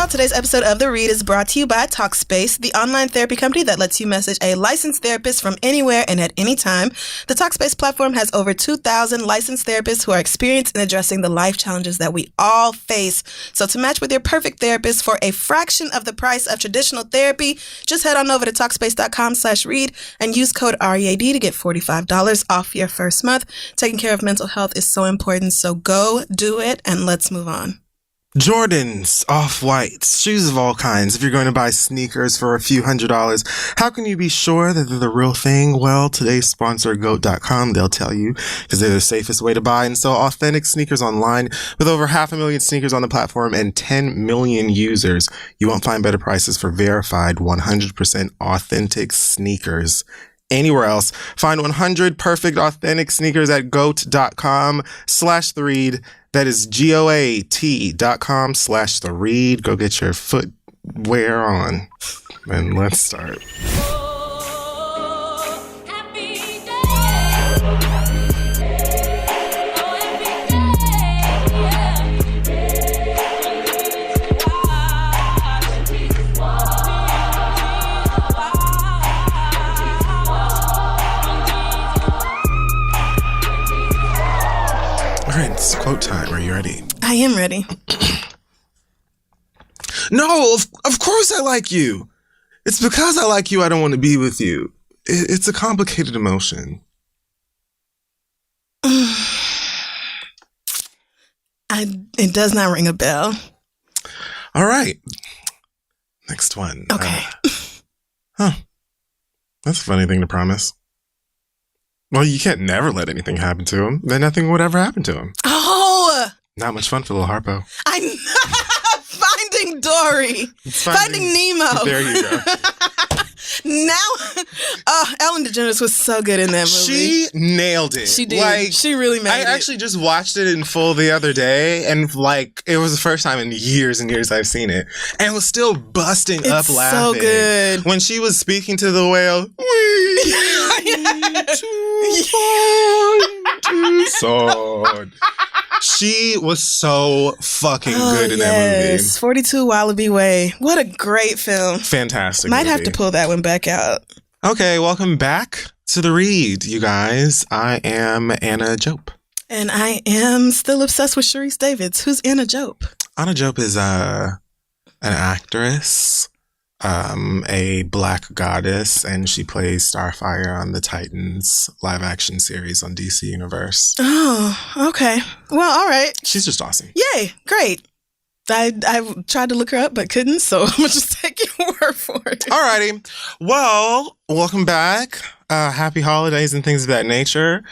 y'all. Today's episode of The Read is brought to you by Talkspace, the online therapy company that lets you message a licensed therapist from anywhere and at any time. The Talkspace platform has over 2,000 licensed therapists who are experienced in addressing the life challenges that we all face. So to match with your perfect therapist for a fraction of the price of traditional therapy, just head on over to Talkspace.com/read and use code READ to get $45 off your first month. Taking care of mental health is so important, so go do it, and let's move on. Jordans, Off-Whites, shoes of all kinds. If you're going to buy sneakers for a few $100s, how can you be sure that they're the real thing? Well, today's sponsor, GOAT.com, they'll tell you, because they're the safest way to buy and sell authentic sneakers online. With over 500,000 sneakers on the platform and 10 million users, you won't find better prices for verified 100% authentic sneakers anywhere else. Find 100 perfect authentic sneakers at goat.com/theread. That is GOAT.com/theread. Go get your footwear on. And let's start. All right, it's quote time. Are you ready? I am ready. No, of course I like you. It's because I like you I don't want to be with you. It's a complicated emotion. It does not ring a bell. All right. Next one. Okay. That's a funny thing to promise. Well, you can't never let anything happen to him. Then nothing would ever happen to him. Oh! Not much fun for little Harpo. I'm Finding Dory. Finding Nemo. There you go. Now, Ellen DeGeneres was so good in that movie. She nailed it. She did. She really made it. I actually just watched it in full the other day, and it was the first time in years and years I've seen it, and was still busting up laughing. So good. When she was speaking to the whale, Tucson. She was so fucking good in that movie. 42 Wallaby Way. What a great film. Fantastic. Might have to pull that one back out. Okay, welcome back to The Read, you guys. I am Anna Jope. And I am still obsessed with Sharice Davids. Who's Anna Jope? Anna Jope is an actress, a black goddess, and she plays Starfire on the Titans live action series on DC Universe. Oh, okay. Well, all right. She's just awesome. Yay, great. I tried to look her up, but couldn't, so I'm going to just take your word for it. Alrighty. Well, welcome back. Happy holidays and things of that nature.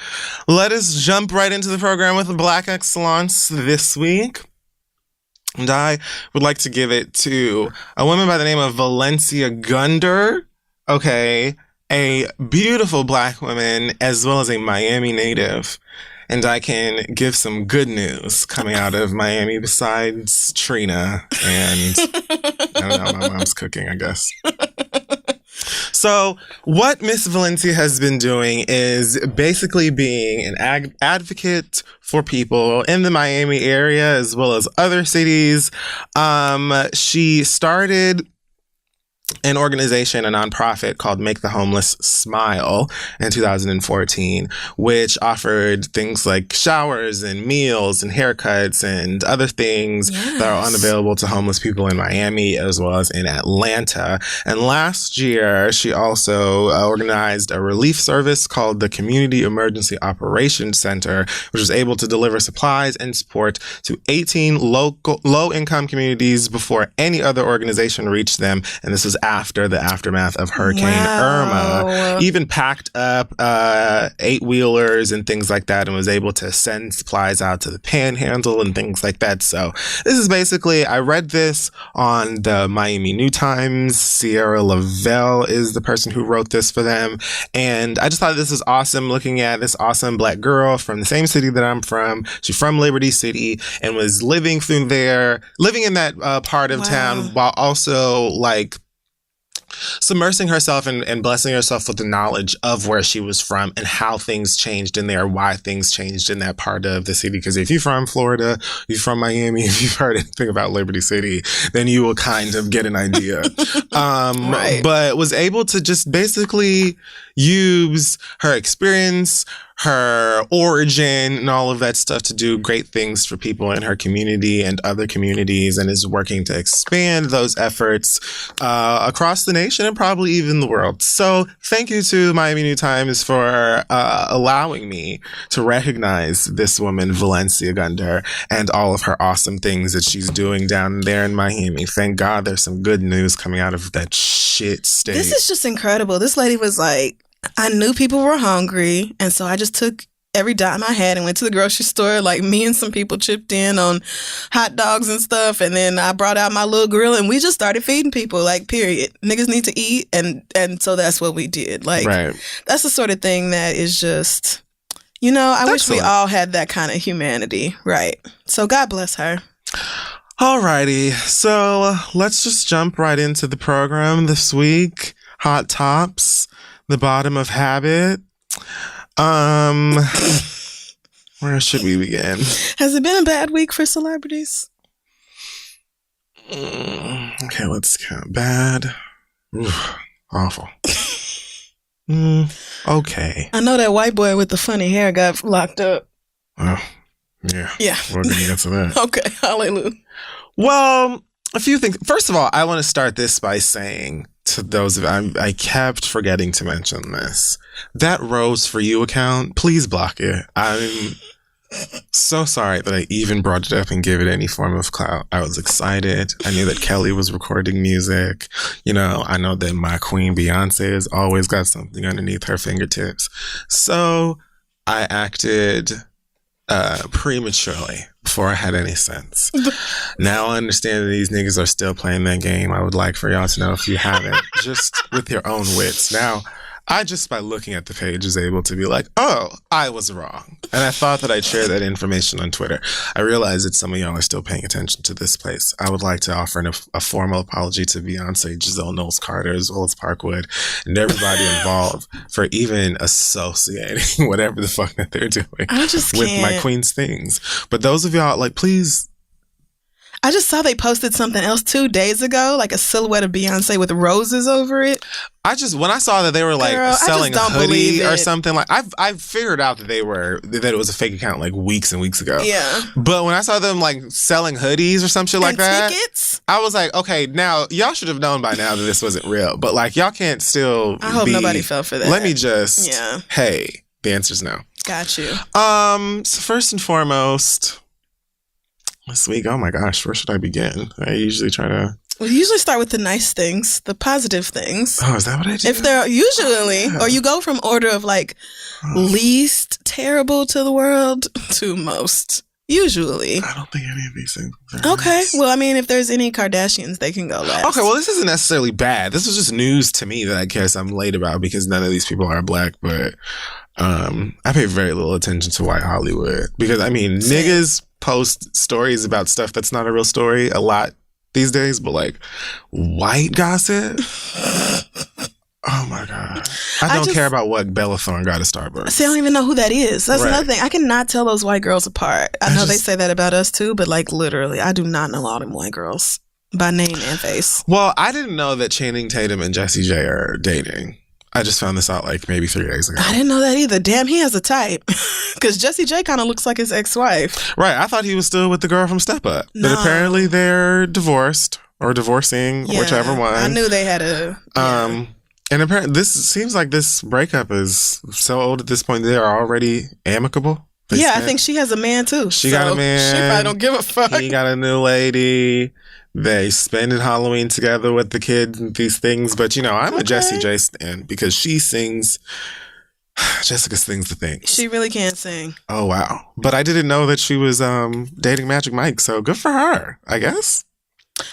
Let us jump right into the program with Black Excellence this week. And I would like to give it to a woman by the name of Valencia Gunder. Okay. A beautiful black woman as well as a Miami native. And I can give some good news coming out of Miami besides Trina and I don't know, my mom's cooking, I guess. So what Miss Valencia has been doing is basically being an advocate for people in the Miami area as well as other cities. She started an organization, a nonprofit called Make the Homeless Smile in 2014, which offered things like showers and meals and haircuts and other things that are unavailable to homeless people in Miami as well as in Atlanta. And last year, she also organized a relief service called the Community Emergency Operations Center, which was able to deliver supplies and support to 18 low-income communities before any other organization reached them. And this was after the aftermath of Hurricane Irma. Even packed up 8-wheelers and things like that and was able to send supplies out to the Panhandle and things like that. So this is basically, I read this on the Miami New Times. Sierra Lavelle is the person who wrote this for them. And I just thought this was awesome, looking at this awesome black girl from the same city that I'm from. She's from Liberty City and was living in that part of town while also submersing herself and blessing herself with the knowledge of where she was from and how things changed in there, why things changed in that part of the city. Because if you're from Florida, you're from Miami, if you've heard anything about Liberty City, then you will kind of get an idea. Right. But was able to just basically use her experience, her origin, and all of that stuff to do great things for people in her community and other communities, and is working to expand those efforts across the nation and probably even the world. So thank you to Miami New Times for allowing me to recognize this woman, Valencia Gunder, and all of her awesome things that she's doing down there in Miami. Thank God there's some good news coming out of that shit state. This is just incredible. This lady was like, I knew people were hungry, and so I just took every dime I had and went to the grocery store. Like, me and some people chipped in on hot dogs and stuff, and then I brought out my little grill, and we just started feeding people, like, period. Niggas need to eat, and so that's what we did. Like, right. That's the sort of thing that is just, you know, I wish we all had that kind of humanity, right? So God bless her. Alrighty, so let's just jump right into the program this week. Hot Tops. The bottom of habit. Where should we begin? Has it been a bad week for celebrities? Okay, let's count. Bad. Oof, awful. Okay. I know that white boy with the funny hair got locked up. Oh, yeah. Yeah. We're going to get to that. Okay, hallelujah. Well, a few things. First of all, I want to start this by saying to those of I kept forgetting to mention this. That Rose For You account, please block it. I'm so sorry that I even brought it up and gave it any form of clout. I was excited. I knew that Kelly was recording music. You know, I know that my queen Beyonce has always got something underneath her fingertips. So I acted prematurely before I had any sense. Now I understand that these niggas are still playing that game. I would like for y'all to know, if you haven't, just with your own wits. Now, I just by looking at the page is able to be like, oh, I was wrong. And I thought that I'd share that information on Twitter. I realize that some of y'all are still paying attention to this place. I would like to offer a formal apology to Beyonce, Giselle Knowles-Carter, as well as Parkwood, and everybody involved for even associating whatever the fuck that they're doing with my queen's things. But those of y'all, like, please. I just saw they posted something else 2 days ago, like a silhouette of Beyonce with roses over it. When I saw that they were like selling a hoodie or something, like I've figured out that it was a fake account like weeks and weeks ago. Yeah. But when I saw them like selling hoodies or some shit like that, tickets? I was like, okay, now y'all should have known by now that this wasn't real. But like, y'all can't still. I hope nobody fell for that. Let me just. Yeah. Hey, the answer's no. Got you. So first and foremost, this week, oh my gosh, where should I begin? I usually try to. We usually start with the nice things, the positive things. Oh, is that what I do? If they're usually, or you go from order of like least terrible to the world to most. Usually. I don't think any of these things are okay. nice. Well, I mean, if there's any Kardashians, they can go last. Okay, well, this isn't necessarily bad. This was just news to me that I guess I'm late about because none of these people are black, but I pay very little attention to white Hollywood because, I mean, niggas post stories about stuff that's not a real story a lot these days, but like white gossip? Oh my God. I don't care about what Bella Thorne got at Starbucks. See, I don't even know who that is. That's another thing. I cannot tell those white girls apart. I know they say that about us too, but like literally, I do not know all them white girls by name and face. Well, I didn't know that Channing Tatum and Jessie J are dating. I just found this out like maybe 3 days ago. I didn't know that either. Damn, he has a type. Because Jessie J kind of looks like his ex-wife. Right. I thought he was still with the girl from Step Up. No. But apparently they're divorced or divorcing, whichever one. I knew they had a... Yeah. And apparently this seems like this breakup is so old at this point. They are already amicable. I think she has a man too. She got a man. She probably don't give a fuck. He got a new lady. They spending Halloween together with the kids and these things. But, you know, I'm a Jessie J stan because she sings. Jessica sings the things. She really can sing. Oh, wow. But I didn't know that she was dating Magic Mike. So good for her, I guess.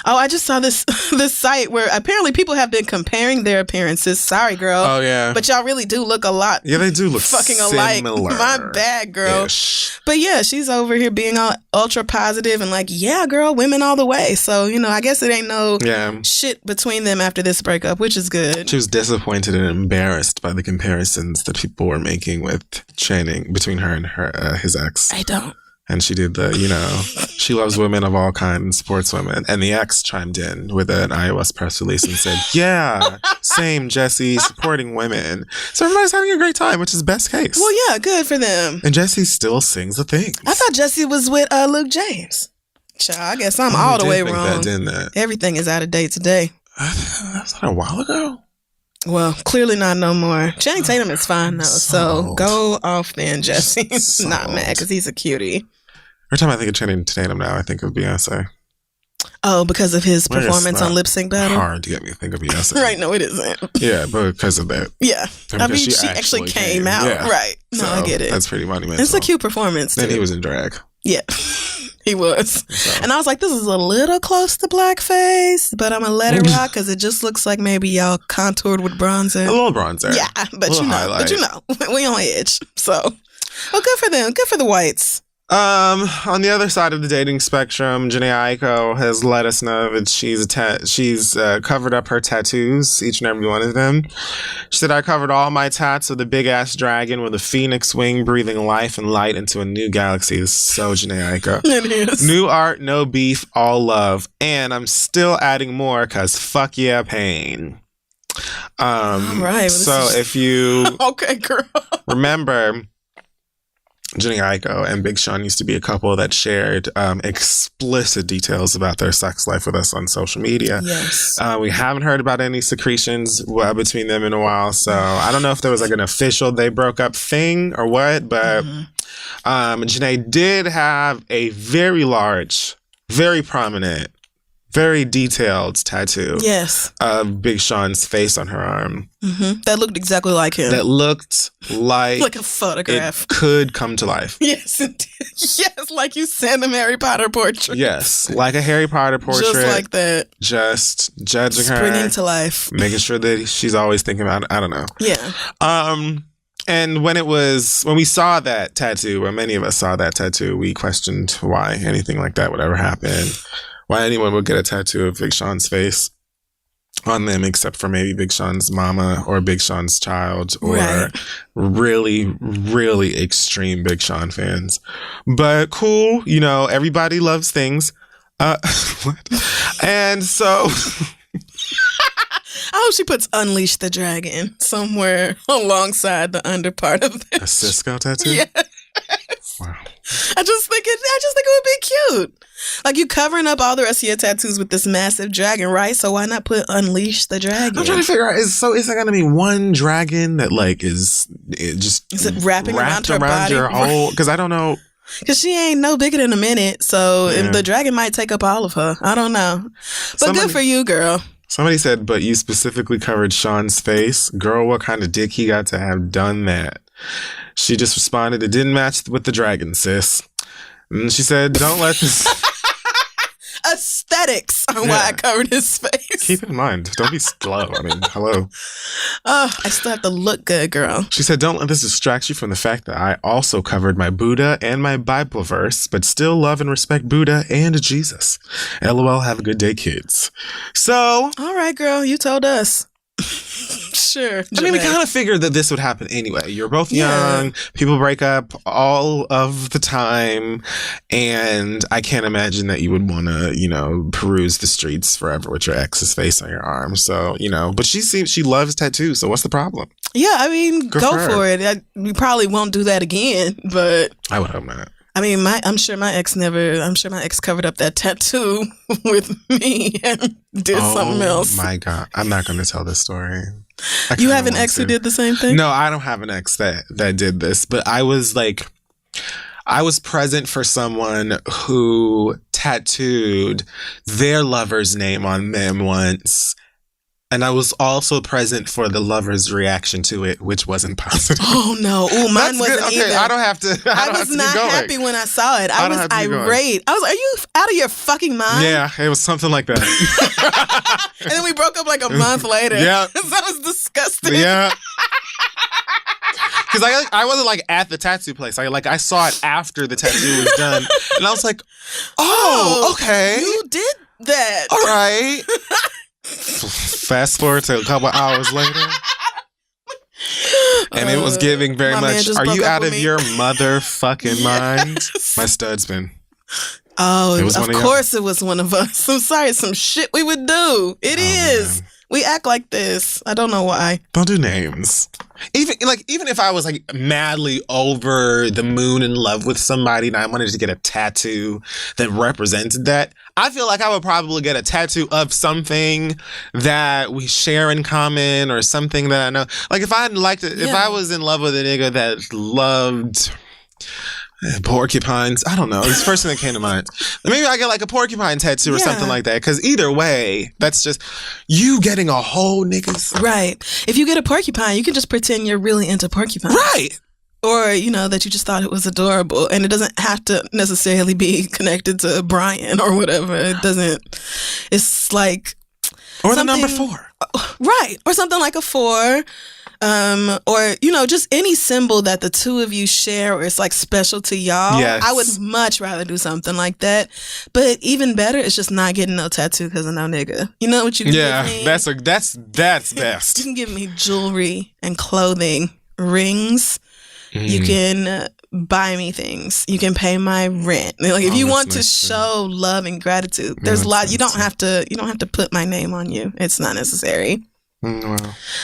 Oh, I just saw this site where apparently people have been comparing their appearances. Sorry, girl. Oh, yeah. But y'all really do look a lot. Yeah, they do look fucking alike. My bad, girl. But yeah, she's over here being all ultra positive and like, yeah, girl, women all the way. So, I guess it ain't no shit between them after this breakup, which is good. She was disappointed and embarrassed by the comparisons that people were making with Channing between her and his ex. I don't. And she did she loves women of all kinds and supports women. And the ex chimed in with an iOS press release and said, yeah, same, Jesse, supporting women. So everybody's having a great time, which is best case. Well, yeah, good for them. And Jesse still sings the things. I thought Jesse was with Luke James. Child, I guess I'm all the way wrong. Everything is out of date today. That's not a while ago. Well, clearly not no more. Channing Tatum is fine, though. So go off then, Jesse. Not mad because he's a cutie. Every time I think of Channing Tatum now, I think of Beyonce. Oh, because of his performance on Lip Sync Battle? Hard to get me to think of Beyonce. Right, no, it isn't. Yeah, but because of that. Yeah. I mean, she actually came out. Yeah. Right. No, so, I get it. That's pretty monumental. It's a cute performance, too. Then he was in drag. Yeah. He was. So. And I was like, this is a little close to blackface, but I'm going to let it rock because it just looks like maybe y'all contoured with bronzer. A little bronzer. Yeah, but we on edge. So, well, good for them. Good for the whites. On the other side of the dating spectrum, Jhené Aiko has let us know that she's covered up her tattoos, each and every one of them. She said, I covered all my tats with a big ass dragon with a phoenix wing breathing life and light into a new galaxy. This is so Jhené Aiko. It is. New art, no beef, all love. And I'm still adding more because fuck yeah, pain. All right. So if you okay, girl. remember, Jhené Aiko and Big Sean used to be a couple that shared explicit details about their sex life with us on social media. Yes. We haven't heard about any secretions between them in a while, so I don't know if there was like an official they broke up thing or what, but Jhené did have a very large, very prominent, very detailed tattoo. Yes. Of Big Sean's face on her arm. Mm-hmm. That looked exactly like him. That looked like a photograph. It could come to life. Yes, it did. Yes, like you said, the Harry Potter portrait. Yes, like a Harry Potter portrait. Just like that. Just judging her. Springing to life. Making sure that she's always thinking about it. I don't know. Yeah. And when we saw that tattoo, or many of us saw that tattoo, we questioned why anything like that would ever happen. Why anyone would get a tattoo of Big Sean's face on them, except for maybe Big Sean's mama or Big Sean's child or really, really extreme Big Sean fans. But cool, everybody loves things. And so... I hope she puts Unleash the Dragon somewhere alongside the underpart of this. A Cisco tattoo? Yes. Wow. I just think it would be cute. Like, you covering up all the rest of your tattoos with this massive dragon, right? So why not put Unleash the Dragon? I'm trying to figure out, is there going to be one dragon that is it wrapped around her body? Your whole, because I don't know. Because she ain't no bigger than a minute, so the dragon might take up all of her. I don't know. But good for you, girl. Somebody said, but you specifically covered Sean's face. Girl, what kind of dick he got to have done that? She just responded, it didn't match with the dragon, sis. And she said, don't let this... Aesthetics on why I covered his face. Keep it in mind. Don't be slow. I mean, hello. I still have to look good, girl. She said, don't let this distract you from the fact that I also covered my Buddha and my Bible verse, but still love and respect Buddha and Jesus. LOL, have a good day, kids. So. All right, girl. You told us. Sure. I mean, we kind of figured that this would happen anyway. You're both young. People break up all of the time. And I can't imagine that you would want to, peruse the streets forever with your ex's face on your arm. So, but she loves tattoos. So what's the problem? Yeah, I mean, go for it. We probably won't do that again, but. I would hope not. I mean, I'm sure my ex covered up that tattoo with me and did something else. Oh my God. I'm not going to tell this story. You have an ex who did the same thing? No, I don't have an ex that did this, but I was present for someone who tattooed their lover's name on them once And I was also present for the lover's reaction to it, which wasn't positive. Oh no! Ooh, mine wasn't okay, either. I don't have to. I was not happy when I saw it. I was irate. I was like, "Are you out of your fucking mind?" Yeah, it was something like that. And then we broke up like a month later. Yeah, that was disgusting. Yeah. Because I wasn't like at the tattoo place. I saw it after the tattoo was done, and I was like, "Oh, okay, you did that. All right." Fast forward to a couple hours later, and it was giving very much. Are you out of your motherfucking mind? My stud's been. Oh, of course it was one of us. I'm sorry, some shit we would do. It is. Man. We act like this. I don't know why. Don't do names. Even if I was like madly over the moon in love with somebody and I wanted to get a tattoo that represented that, I feel like I would probably get a tattoo of something that we share in common or something that I know. Like if I liked it, if I was in love with a nigga that loved porcupines, I don't know. It's the first thing that came to mind. Maybe I get like a porcupine tattoo or something like that. Because either way, that's just you getting a whole niggas. Right. If you get a porcupine, you can just pretend you're really into porcupines. Right. Or, that you just thought it was adorable. And it doesn't have to necessarily be connected to Brian or whatever. It doesn't. It's like. Or the number 4. Right. Or something like a 4. Or, just any symbol that the two of you share or it's like special to y'all. Yes. I would much rather do something like that. But even better is just not getting no tattoo because of no nigga. You know what you can give me? That's best. You can give me jewelry and clothing, rings. You can buy me things. You can pay my rent. Like if you want to show love and gratitude, there's a lot. You don't have to put my name on you. It's not necessary. Wow.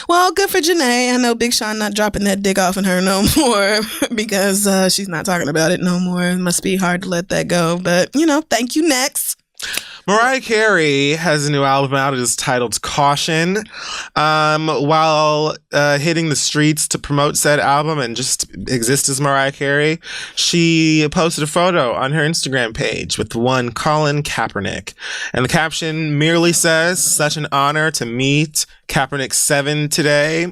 Well, good for Janae. I know Big Sean not dropping that dick off in her no more because she's not talking about it no more. It must be hard to let that go. But, thank you. Next. Mariah Carey has a new album out. It is titled Caution. While hitting the streets to promote said album and just exist as Mariah Carey, she posted a photo on her Instagram page with one Colin Kaepernick. And the caption merely says, "Such an honor to meet Kaepernick 7 today."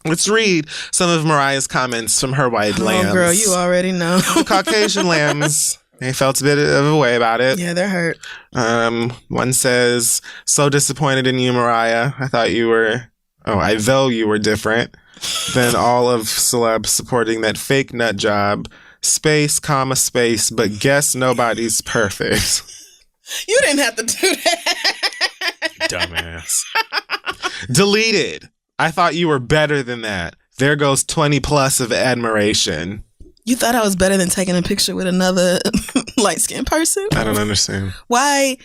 Let's read some of Mariah's comments from her white lambs. Oh, girl, you already know. The Caucasian lambs. They felt a bit of a way about it. Yeah, they're hurt. One says, "So disappointed in you, Mariah. I thought you were, though you were different than all of celebs supporting that fake nut job. Space, but guess nobody's perfect." You didn't have to do that. Dumbass. Deleted. "I thought you were better than that. There goes 20 plus of admiration." You thought I was better than taking a picture with another light-skinned person? I don't understand. Why?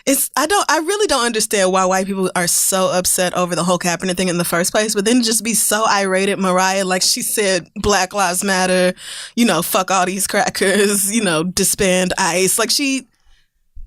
I really don't understand why white people are so upset over the whole Kaepernick thing in the first place, but then just be so irate at Mariah, like she said, Black Lives Matter, fuck all these crackers, disband ICE. Like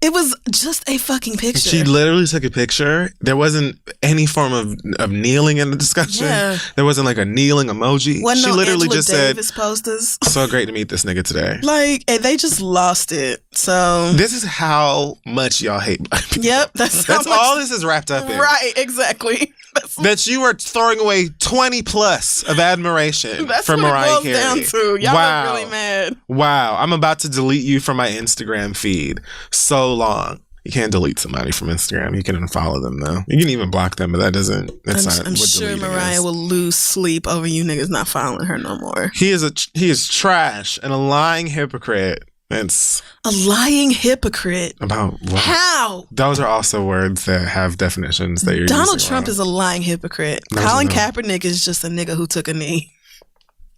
it was just a fucking picture. She literally took a picture. There wasn't any form of kneeling in the discussion. Yeah. There wasn't like a kneeling emoji. Wasn't she literally Angela just Davis said, posters. "So great to meet this nigga today." Like, and they just lost it. So this is how much y'all hate black people. Yep, that's all this is wrapped up in. Right, exactly. That you are throwing away 20 plus of admiration for Mariah Carey. That's what it boils down to. Y'all are really mad. Wow, I'm about to delete you from my Instagram feed. So long. You can't delete somebody from Instagram. You can unfollow them though. You can even block them, but that doesn't. I'm sure Mariah will lose sleep over you niggas not following her no more. He is trash and a lying hypocrite. It's a lying hypocrite. About what? How? Those are also words that have definitions that you're Donald using Trump wrong. is a lying hypocrite. Colin Kaepernick is just a nigga who took a knee.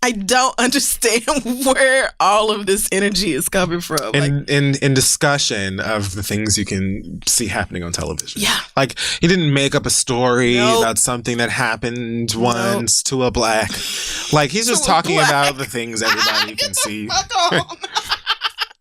I don't understand where all of this energy is coming from. In discussion of the things you can see happening on television. Yeah. Like, he didn't make up a story about something that happened once to a black. Like, he's just talking about the things everybody can see.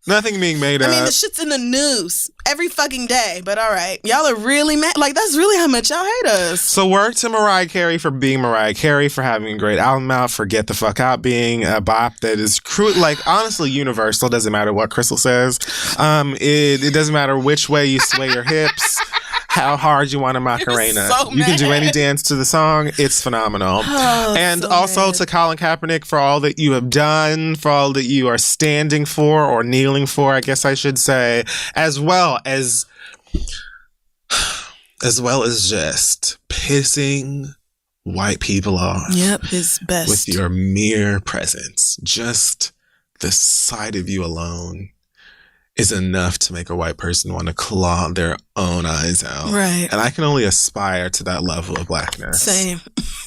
Nothing being made up. I mean, the shit's in the news every fucking day, but all right. Y'all are really mad. Like, that's really how much y'all hate us. So work to Mariah Carey for being Mariah Carey, for having a great album out, for Get the Fuck Out being a bop that is honestly universal. Doesn't matter what Crystal says. It doesn't matter which way you sway your hips. how hard you want a Macarena. So you can do mad. any dance to the song. It's phenomenal. Oh, and so also mad. to Colin Kaepernick for all that you have done, for all that you are standing for or kneeling for, I guess I should say, as well as just pissing white people off. Yep, his best. With your mere presence. Just the sight of you alone is enough to make a white person want to claw their own eyes out. Right. And I can only aspire to that level of blackness. Same.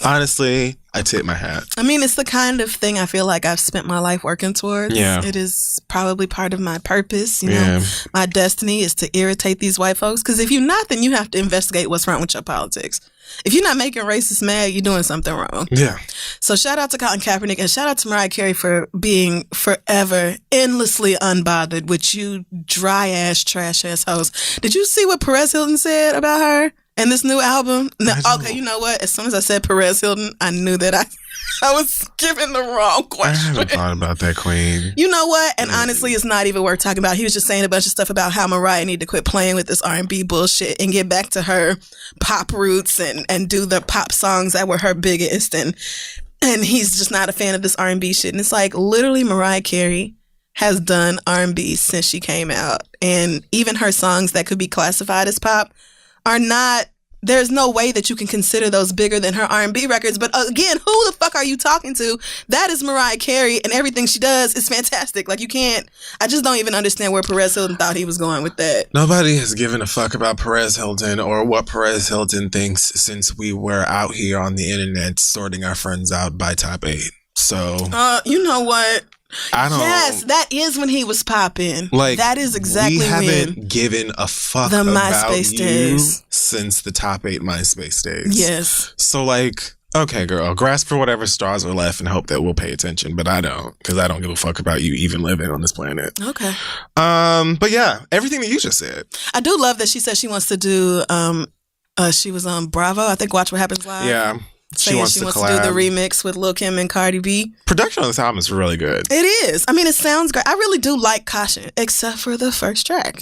Honestly, I tip my hat. I mean, it's the kind of thing I feel like I've spent my life working towards. Yeah. It is probably part of my purpose. You Yeah. know, my destiny is to irritate these white folks. Because if you're not, then you have to investigate what's wrong with your politics. If you're not making racists mad, you're doing something wrong. Yeah. So shout out to Colin Kaepernick and shout out to Mariah Carey for being forever endlessly unbothered with you dry ass, trash ass hoes. Did you see what Perez Hilton said about her and this new album? No, okay, you know what? As soon as I said Perez Hilton, I knew that I was giving the wrong I question. haven't thought about that, queen. You know what? And honestly, it's not even worth talking about. He was just saying a bunch of stuff about how Mariah needed to quit playing with this R&B bullshit and get back to her pop roots and do the pop songs that were her biggest. And he's just not a fan of this R&B shit. And it's like literally Mariah Carey has done R&B since she came out. And even her songs that could be classified as pop are not. There's no way that you can consider those bigger than her R&B records. But again, who the fuck are you talking to? That is Mariah Carey, and everything she does is fantastic. Like, you can't... I just don't even understand where Perez Hilton thought he was going with that. Nobody has given a fuck about Perez Hilton or what Perez Hilton thinks since we were out here on the internet sorting our friends out by top 8. So... you know what? I don't... Yes, that is when he was popping. Like, that is exactly we haven't when... given a fuck the about MySpace you days. Since the top 8 MySpace days. Yes. So, like, okay, girl, grasp for whatever straws are left and hope that we'll pay attention. But I don't, because I don't give a fuck about you even living on this planet. Okay. But yeah, everything that you just said. I do love that she said she wants to do... she was on Bravo, I think Watch What Happens Live. Yeah. She wants to do collab. the remix with Lil' Kim and Cardi B. Production on this album is really good. It is. I mean, it sounds great. I really do like Caution, except for the first track.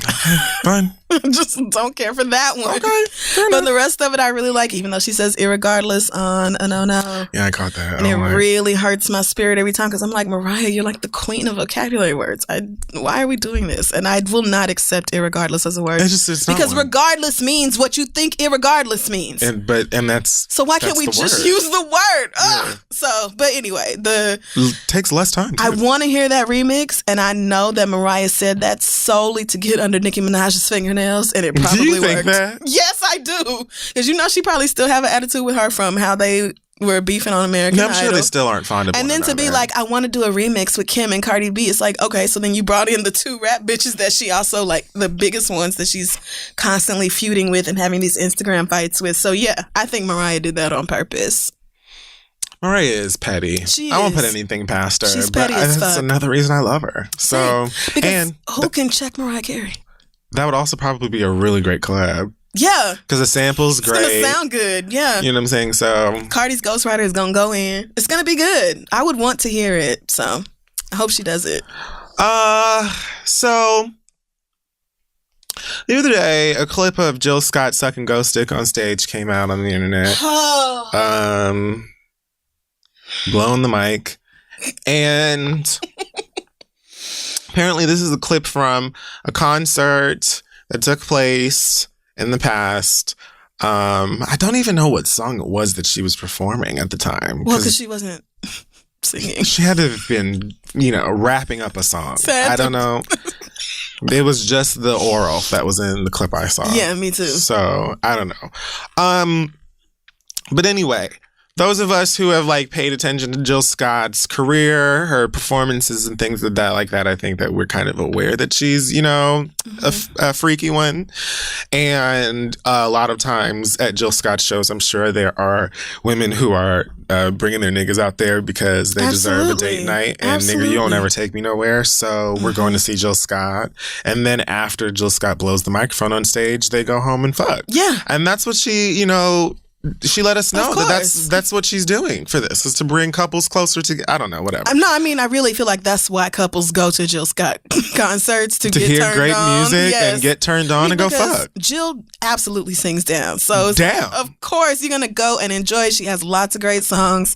Fine. Just don't care for that one. Okay. But the rest of it I really like, even though she says irregardless on a no. Yeah, I caught that. And it really hurts my spirit every time because I'm like, Mariah, you're like the queen of vocabulary words. Why are we doing this? And I will not accept irregardless as a word. It's not because one. Regardless means what you think irregardless means. And that's... So why can't we just use the word? Yeah. So, but anyway, it takes less time. I want to hear that remix, and I know that Mariah said that solely to get under Nicki Minaj's fingernails, and it probably do you worked. think that? Yes, I do, because you know she probably still have an attitude with her from how they were beefing on American Idol. I'm sure they still aren't fond of and one then to be like, I want to do a remix with Kim and Cardi B. It's like, okay, so then you brought in the 2 rap bitches that she also like the biggest ones that she's constantly feuding with and having these Instagram fights with. So yeah, I think Mariah did that on purpose. Mariah is petty. I won't put anything past her. She's petty as fuck. That's another reason I love her. So, because who can check Mariah Carey? That would also probably be a really great collab. Yeah. Because the sample's great. It's going to sound good. Yeah. You know what I'm saying? So Cardi's Ghostwriter is going to go in. It's going to be good. I would want to hear it. So I hope she does it. So the other day, a clip of Jill Scott sucking Ghost Stick on stage came out on the internet. Blowing the mic. And apparently this is a clip from a concert that took place in the past. I don't even know what song it was that she was performing at the time. Well, because she wasn't singing. She had to have been, wrapping up a song. I don't know. It was just the oral that was in the clip I saw. Yeah, me too. So, I don't know. But anyway, those of us who have paid attention to Jill Scott's career, her performances and things like that, I think that we're kind of aware that she's, a freaky one. And a lot of times at Jill Scott shows, I'm sure there are women who are bringing their niggas out there because they deserve a date night. And nigga, you don't ever take me nowhere. So we're going to see Jill Scott. And then after Jill Scott blows the microphone on stage, they go home and fuck. Yeah. And that's what she, she let us know that's what she's doing for this, is to bring couples closer together. I don't know, whatever. No, I mean, I really feel like that's why couples go to Jill Scott concerts to get hear turned great on. music and get turned on and go fuck. Jill absolutely sings down. So of course you're gonna go and enjoy it. She has lots of great songs.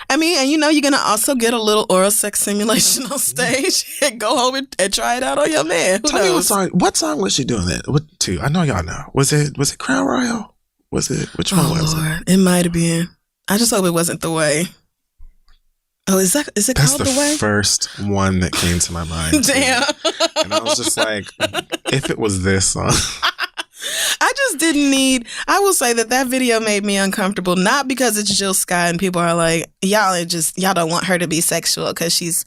I mean, and you're gonna also get a little oral sex simulation on stage and go home and try it out on your man. Who knows? Me what song was she doing that? What two? I know y'all know. Was it Crown Royal? Was it? Which one was Lord. It might have been. I just hope it wasn't The Way. Oh, is it called The Way? That's the first one that came to my mind. Damn. And I was just like, if it was this song. I just didn't need. I will say that video made me uncomfortable, not because it's Jill Scott and people are like, y'all don't want her to be sexual because she's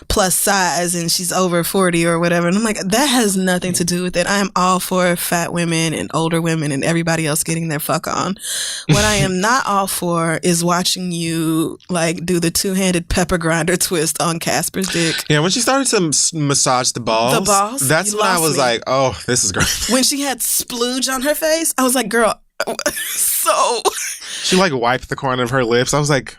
plus size and she's over 40 or whatever. And I'm like, that has nothing to do with it. I am all for fat women and older women and everybody else getting their fuck on. What I am not all for is watching you like do the two-handed pepper grinder twist on Casper's dick. Yeah, when she started to massage the balls, that's when I was like, oh, this is great. When she had splooge on her face, I was like, girl, so she like wiped the corner of her lips. I was like,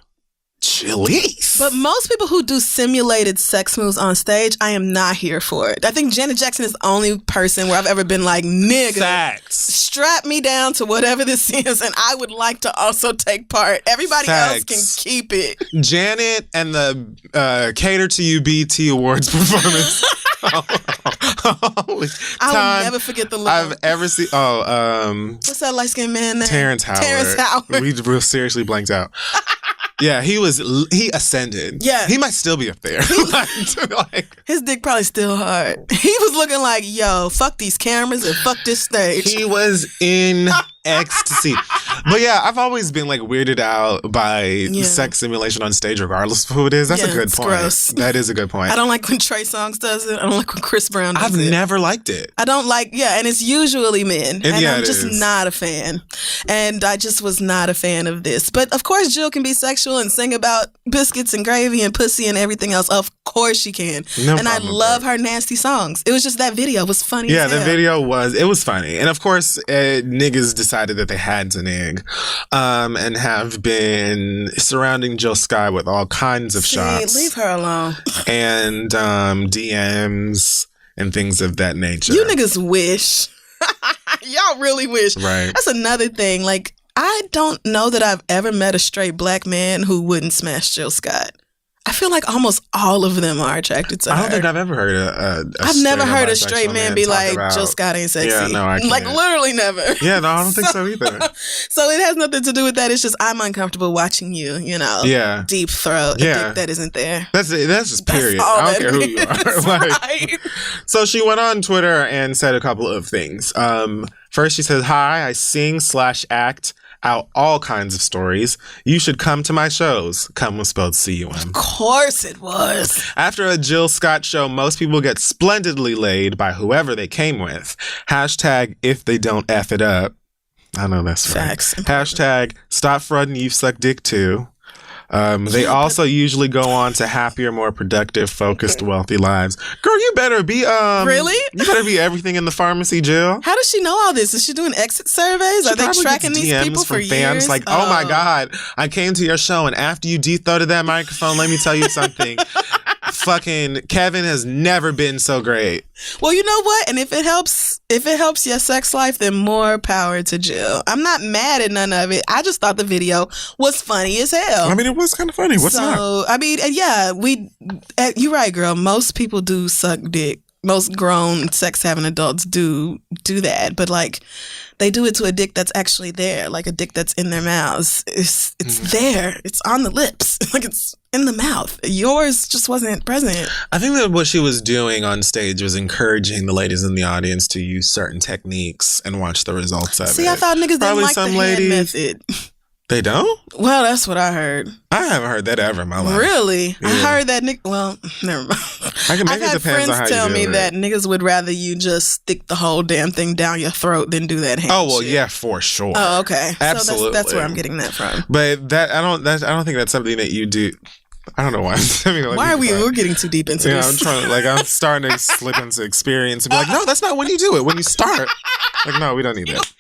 Chili's. But most people who do simulated sex moves on stage, I am not here for it. I think Janet Jackson is the only person where I've ever been like, nigga, facts, strap me down to whatever this is, and I would like to also take part. Everybody else can keep it. Janet and the Cater to You BT Awards performance. I'll never forget the look I've ever seen. What's that light skinned man name? Terrence Howard. We real seriously blanked out. Yeah, he ascended. Yeah. He might still be up there. His dick probably still hard. He was looking like, yo, fuck these cameras and fuck this stage. He was in ecstasy. But yeah, I've always been like weirded out by sex simulation on stage, regardless of who it is. That's a good point. Gross. That is a good point. I don't like when Trey Songz does it. I don't like when Chris Brown does it. I've never liked it. I don't like, and it's usually men. And I'm just not a fan. And I just was not a fan of this. But of course, Jill can be sexual and sing about biscuits and gravy and pussy and everything else. Of course she can. No and I love her nasty songs. It was just that video was funny. Yeah, the video was funny. And of course, niggas decided that they had to nig. And have been surrounding Jill Scott with all kinds of shots. Leave her alone. And DMs and things of that nature. You niggas wish. Y'all really wish. Right. That's another thing. Like, I don't know that I've ever met a straight black man who wouldn't smash Jill Scott. I feel like almost all of them are attracted to her. I don't think I've ever heard I've never heard a straight man be like, Jill Scott ain't sexy. Yeah, no, I can't. Like, literally never. Yeah, no, I don't think so either. So it has nothing to do with that. It's just I'm uncomfortable watching you, deep throat. Yeah. That isn't there. That's just period. I don't care who you are. So she went on Twitter and said a couple of things. First, she said, "Hi, I sing/act out all kinds of stories. You should come to my shows." Come was spelled C-U-M. Of course it was. After a Jill Scott show, most people get splendidly laid by whoever they came with. Hashtag if they don't F it up. I know that's right. Facts. Hashtag stop fronting, you've sucked dick too. They also usually go on to happier, more productive, focused, wealthy lives. Girl, you better be really? You better be everything in the pharmacy, Jill. How does she know all this? Is she doing exit surveys? Are they tracking these people for fans? Years? Like, oh my God, I came to your show and after you de-throated that microphone, let me tell you something. Fucking Kevin has never been so great. Well, you know what? And if it helps your sex life, then more power to Jill. I'm not mad at none of it. I just thought the video was funny as hell. I mean, it was kind of funny. What's up? I mean, yeah, you're right, girl. Most people do suck dick. Most grown sex-having adults do that, but like they do it to a dick that's actually there, like a dick that's in their mouths. It's there. It's on the lips. Like it's in the mouth. Yours just wasn't present. I think that what she was doing on stage was encouraging the ladies in the audience to use certain techniques and watch the results of it. See, I thought niggas didn't like the hand method. They don't? Well, that's what I heard. I haven't heard that ever in my life. Really? Yeah. I heard that well, never mind. I've had friends tell me that niggas would rather you just stick the whole damn thing down your throat than do that hand Oh, well, shit. Yeah, for sure. Oh, okay. Absolutely. So that's where I'm getting that from. But I don't think that's something that you do. I don't know why. Why are we're getting too deep into this? I'm starting to slip into experience and be like, no, that's not when you do it. When you start. Like, no, we don't need that.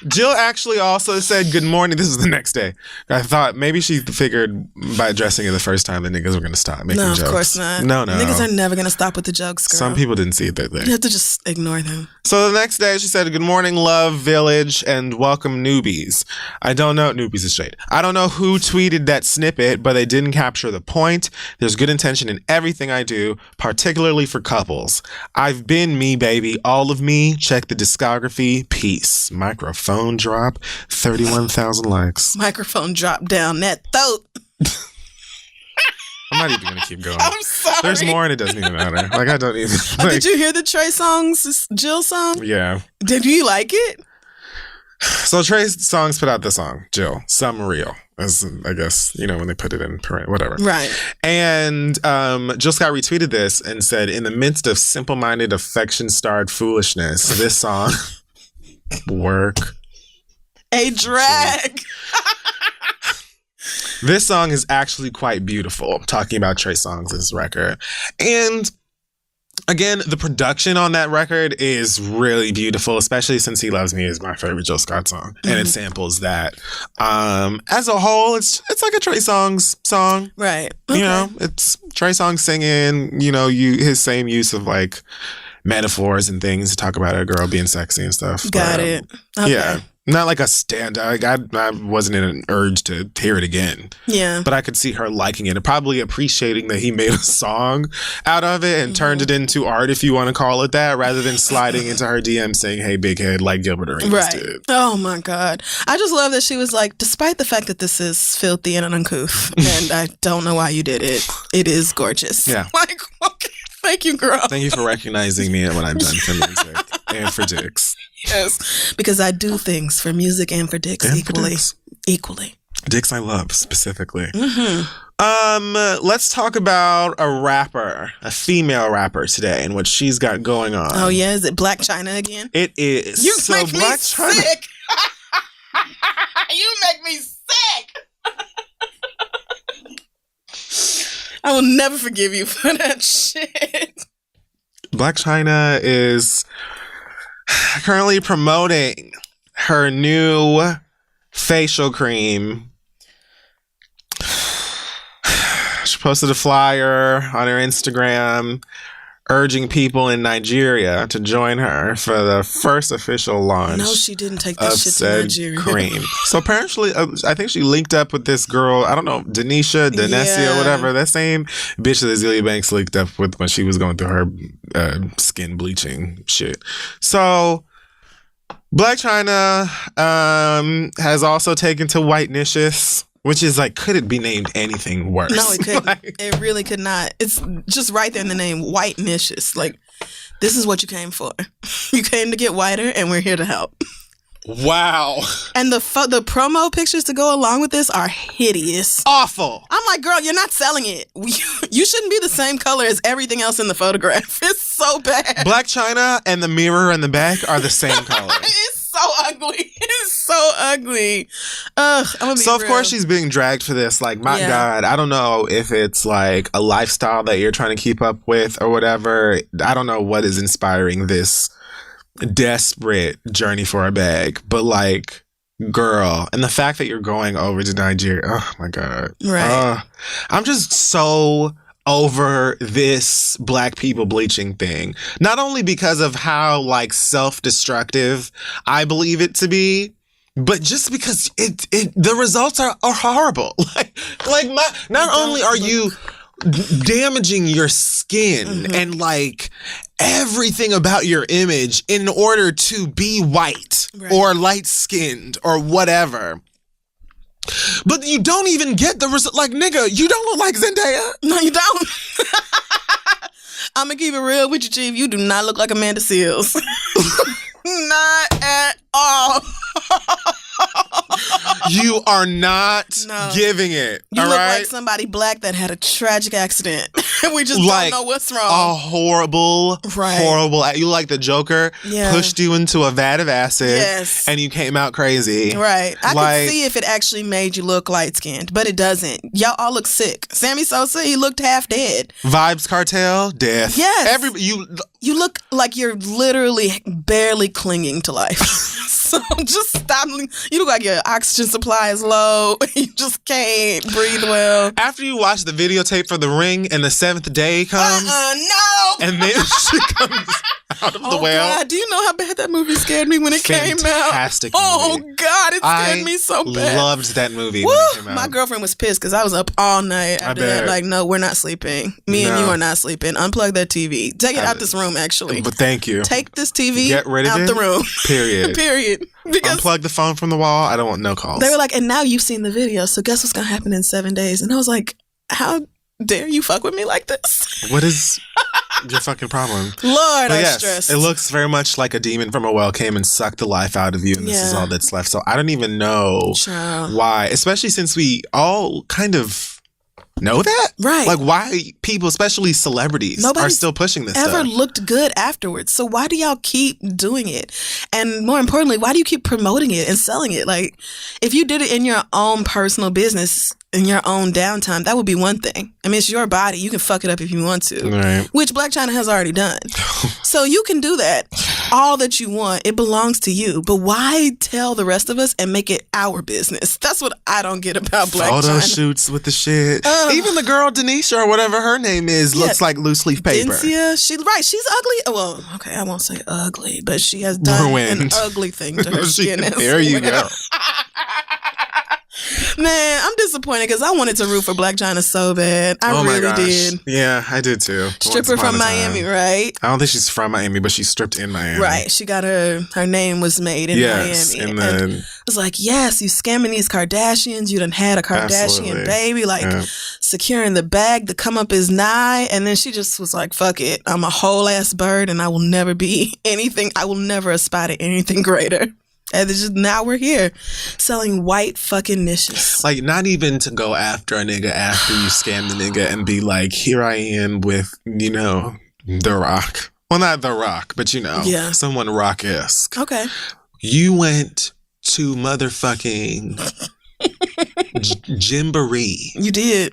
Jill actually also said good morning. This is the next day. I thought maybe she figured by addressing it the first time the niggas were going to stop making jokes. No, of course not. No. Niggas are never going to stop with the jokes, girl. Some people didn't see it that day. You have to just ignore them. So the next day she said, good morning, love, village, and welcome newbies. I don't know. Newbies is straight. I don't know who tweeted that snippet, but they didn't capture the point. There's good intention in everything I do, particularly for couples. I've been me, baby. All of me. Check the discography. Peace. Microphone drop. 31,000 likes. Microphone drop down that throat. I'm not even going to keep going. I'm sorry. There's more and it doesn't even matter. Like, I don't even. Like, did you hear the Trey Songz Jill song? Yeah. Did you like it? So Trey Songz put out the song, Jill, Some Real. As I guess, when they put it in parent, whatever. Right. And Jill Scott retweeted this and said, in the midst of simple-minded, affection-starved foolishness, this song, work. A drag. This song is actually quite beautiful, talking about Trey Songz' record. And again, the production on that record is really beautiful, especially since He Loves Me is my favorite Jill Scott song. Mm-hmm. And it samples that. As a whole, it's like a Trey Songz song. Right. Okay. It's Trey Songz singing, his same use of like metaphors and things to talk about a girl being sexy and stuff. Got it. Okay. Yeah. Not like a stand. I wasn't in an urge to hear it again. Yeah. But I could see her liking it and probably appreciating that he made a song out of it and turned it into art, if you want to call it that, rather than sliding into her DM saying, hey, big head, like Gilbert Arenas did. Oh, my God. I just love that she was like, despite the fact that this is filthy and uncouth, and I don't know why you did it, it is gorgeous. Yeah. Like, okay. Thank you, girl. Thank you for recognizing me and what I've done for music and for dicks. Yes, because I do things for music and for dicks equally. Dicks I love specifically. Mm-hmm. Let's talk about a rapper, a female rapper today, and what she's got going on. Oh yeah, is it Blac Chyna again? It is. You make me sick. You make me sick. I will never forgive you for that shit. Blac Chyna is currently promoting her new facial cream. She posted a flyer on her Instagram urging people in Nigeria to join her for the first official launch. No, she didn't take that shit to Nigeria. Cream. So apparently, I think she linked up with this girl, I don't know, Denisha, or whatever. That same bitch that Azealia Banks linked up with when she was going through her skin bleaching shit. So Blac Chyna has also taken to Whitenicious, which is like, could it be named anything worse? No, it couldn't. It really could not. It's just right there in the name, Whitenicious. Like, this is what you came for. You came to get whiter, and we're here to help. Wow. And the promo pictures to go along with this are hideous. Awful. I'm like, girl, you're not selling it. You shouldn't be the same color as everything else in the photograph. It's so bad. Blac Chyna and the mirror in the back are the same color. It's so ugly. It's so ugly. Ugh, I'm gonna be so, of real. course, she's being dragged for this. Like, my God, I don't know if it's like a lifestyle that you're trying to keep up with or whatever. I don't know what is inspiring this desperate journey for a bag. But, like, girl, and the fact that you're going over to Nigeria, oh, my God. Right. I'm just so over this black people bleaching thing. Not only because of how like self-destructive I believe it to be, but just because the results are horrible. Not only are you damaging your skin and like everything about your image in order to be white or light-skinned or whatever, but you don't even get the result. Like, nigga, you don't look like Zendaya. No, you don't. I'm going to keep it real with you, Chief. You do not look like Amanda Seales. Not at all. You are not giving it. You all look right? like somebody black that had a tragic accident. We just like, don't know what's wrong. A horrible. You like the Joker pushed you into a vat of acid and you came out crazy. Right. I could see if it actually made you look light-skinned, but it doesn't. Y'all all look sick. Sammy Sosa, he looked half dead. Vibes Cartel, death. Yes. You look like you're literally barely clinging to life. So just stop You look like your oxygen supply is low. You just can't breathe well. After you watch the videotape for The Ring and the seventh day comes, no. and then she comes out of the well. God, do you know how bad that movie scared me when it came out? Fantastic movie. Oh God, it scared me so bad. I loved that movie Woo! when it came out. My girlfriend was pissed because I was up all night after that. Like, no, we're not sleeping. Me and you are not sleeping. Unplug that TV. Take it out this room, actually. But thank you. Take this TV Get rid of out it. the room. Period. Period. Because unplug the phone from the wall. I don't want no calls. They were like, and now you've seen the video, so guess what's going to happen in 7 days? And I was like, how dare you fuck with me like this? What is your fucking problem? Lord, I'm stressed. It looks very much like a demon from a well came and sucked the life out of you, and this is all that's left. So I don't even know why, especially since we all kind of know that. Right. Like, why people, especially celebrities, are still pushing this stuff. Ever looked good afterwards. So why do y'all keep doing it? And more importantly, why do you keep promoting it and selling it? Like, if you did it in your own personal business, in your own downtime, that would be one thing. I mean, it's your body. You can fuck it up if you want to. Right. Which Blac Chyna has already done. So you can do that. All that you want. It belongs to you. But why tell the rest of us and make it our business? That's what I don't get about Blac Chyna. Photo shoots with the shit. Even the girl Denisha or whatever her name is looks like loose leaf paper. Dencia, she's ugly. Well, okay, I won't say ugly, but she has done an ugly thing to her skin. There you go. Man, I'm disappointed because I wanted to root for Blac Chyna so bad. I really did. Yeah, I did too. Stripper from Miami, right? I don't think she's from Miami, but she stripped in Miami. Right. She got her name was made in Miami. And it was like, yes, you scamming these Kardashians. You done had a Kardashian baby, like securing the bag. The come up is nigh. And then she just was like, fuck it. I'm a whole ass bird and I will never be anything. I will never aspire to anything greater. And it's just, now we're here selling white fucking niches. Like, not even to go after a nigga after you scam the nigga and be like, here I am with, you know, The Rock. Well, not The Rock, but you know, someone rock-esque. Okay. You went to motherfucking Gymboree. You did.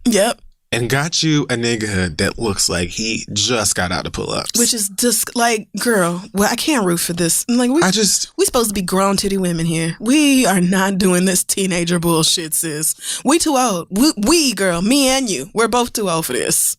Yep. And got you a nigga that looks like he just got out of pull-ups. Which is just like, girl, well, I can't root for this. I'm like, we supposed to be grown titty women here. We are not doing this teenager bullshit, sis. We too old. We, girl, me and you, we're both too old for this.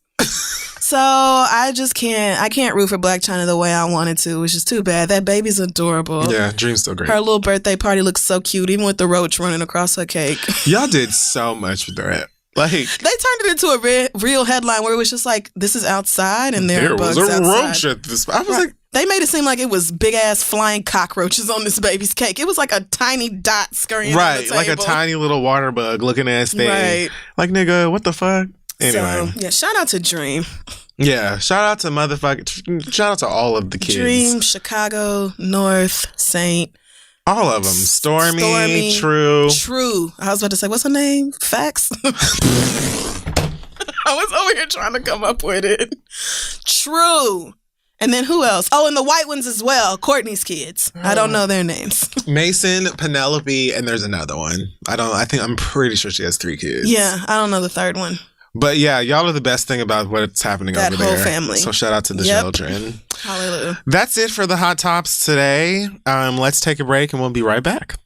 So I can't root for Blac Chyna the way I wanted to, which is too bad. That baby's adorable. Yeah, Dream's still great. Her little birthday party looks so cute, even with the roach running across her cake. Y'all did so much with that. Like, they turned it into a real headline where it was just like, this is outside and there are bugs was a outside. roach at this. I was like, they made it seem like it was big ass flying cockroaches on this baby's cake. It was like a tiny dot scurrying on the table. Like a tiny little water bug looking ass thing. Right. Like, nigga, what the fuck? Anyway. So, yeah, shout out to Dream. Yeah, shout out to all of the kids. Dream, Chicago, North, Saint. All of them. Stormy, True. I was about to say, what's her name? Facts? I was over here trying to come up with it. True. And then who else? Oh, and the white ones as well. Courtney's kids. I don't know their names. Mason, Penelope, and there's another one. I'm pretty sure she has 3 kids. Yeah, I don't know the third one. But yeah, y'all are the best thing about what's happening over there. That whole family. So shout out to the children. Hallelujah. That's it for the Hot Tops today. Let's take a break and we'll be right back.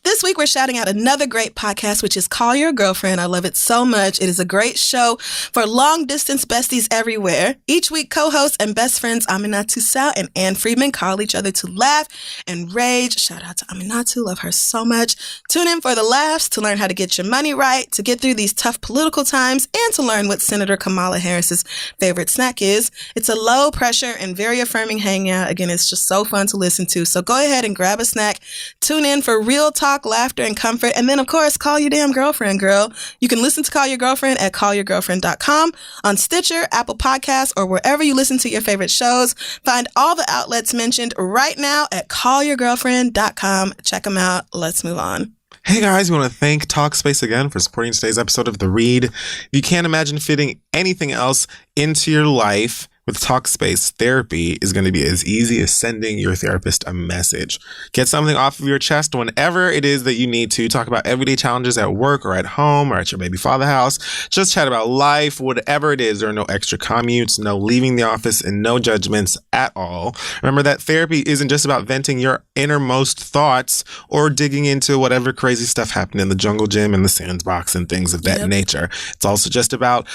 This week, we're shouting out another great podcast, which is Call Your Girlfriend. I love it so much. It is a great show for long-distance besties everywhere. Each week, co-hosts and best friends Aminatu Sao and Ann Friedman call each other to laugh and rage. Shout out to Aminatu. Love her so much. Tune in for the laughs, to learn how to get your money right, to get through these tough political times, and to learn what Senator Kamala Harris's favorite snack is. It's a low-pressure and very affirming hangout. Again, it's just so fun to listen to. So go ahead and grab a snack. Tune in for real talk, laughter, and comfort. And then, of course, call your damn girlfriend, girl. You can listen to Call Your Girlfriend at callyourgirlfriend.com, on Stitcher, Apple Podcasts, or wherever you listen to your favorite shows. Find all the outlets mentioned right now at callyourgirlfriend.com. Check them out. Let's move on. Hey guys, we want to thank Talkspace again for supporting today's episode of The Read. If you can't imagine fitting anything else into your life with Talkspace, therapy is going to be as easy as sending your therapist a message. Get something off of your chest whenever it is that you need to. Talk about everyday challenges at work or at home or at your baby father house. Just chat about life, whatever it is. There are no extra commutes, no leaving the office, and no judgments at all. Remember that therapy isn't just about venting your innermost thoughts or digging into whatever crazy stuff happened in the jungle gym and the sandbox and things of that nature. It's also just about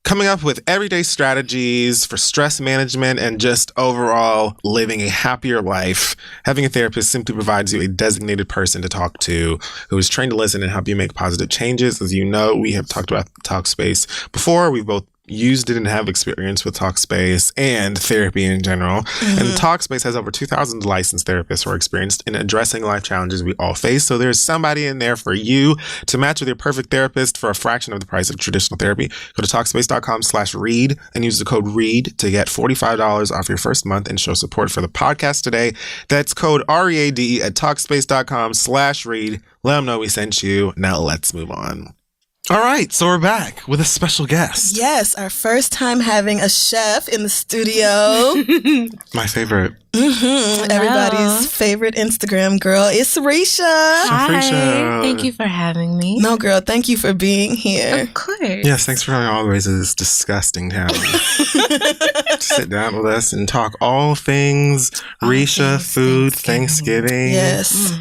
coming up with everyday strategies for stress management and just overall living a happier life. Having a therapist simply provides you a designated person to talk to who is trained to listen and help you make positive changes. As you know, we have talked about Talkspace before. We've both used it and have experience with Talkspace and therapy in general. And Talkspace has over 2,000 licensed therapists who are experienced in addressing life challenges we all face. So there's somebody in there for you to match with your perfect therapist for a fraction of the price of traditional therapy. Go to Talkspace.com/read and use the code READ to get $45 off your first month and show support for the podcast today. That's code READE at Talkspace.com/read. Let them know we sent you. Now let's move on. All right, so we're back with a special guest. Yes, our first time having a chef in the studio. My favorite. Everybody's favorite Instagram girl. It's Resha. Hi. Risha. Thank you for having me. No, girl, thank you for being here. Of course. Yes, thanks for coming all the way to this disgusting town to sit down with us and talk all things Risha, food, Thanksgiving. Yes.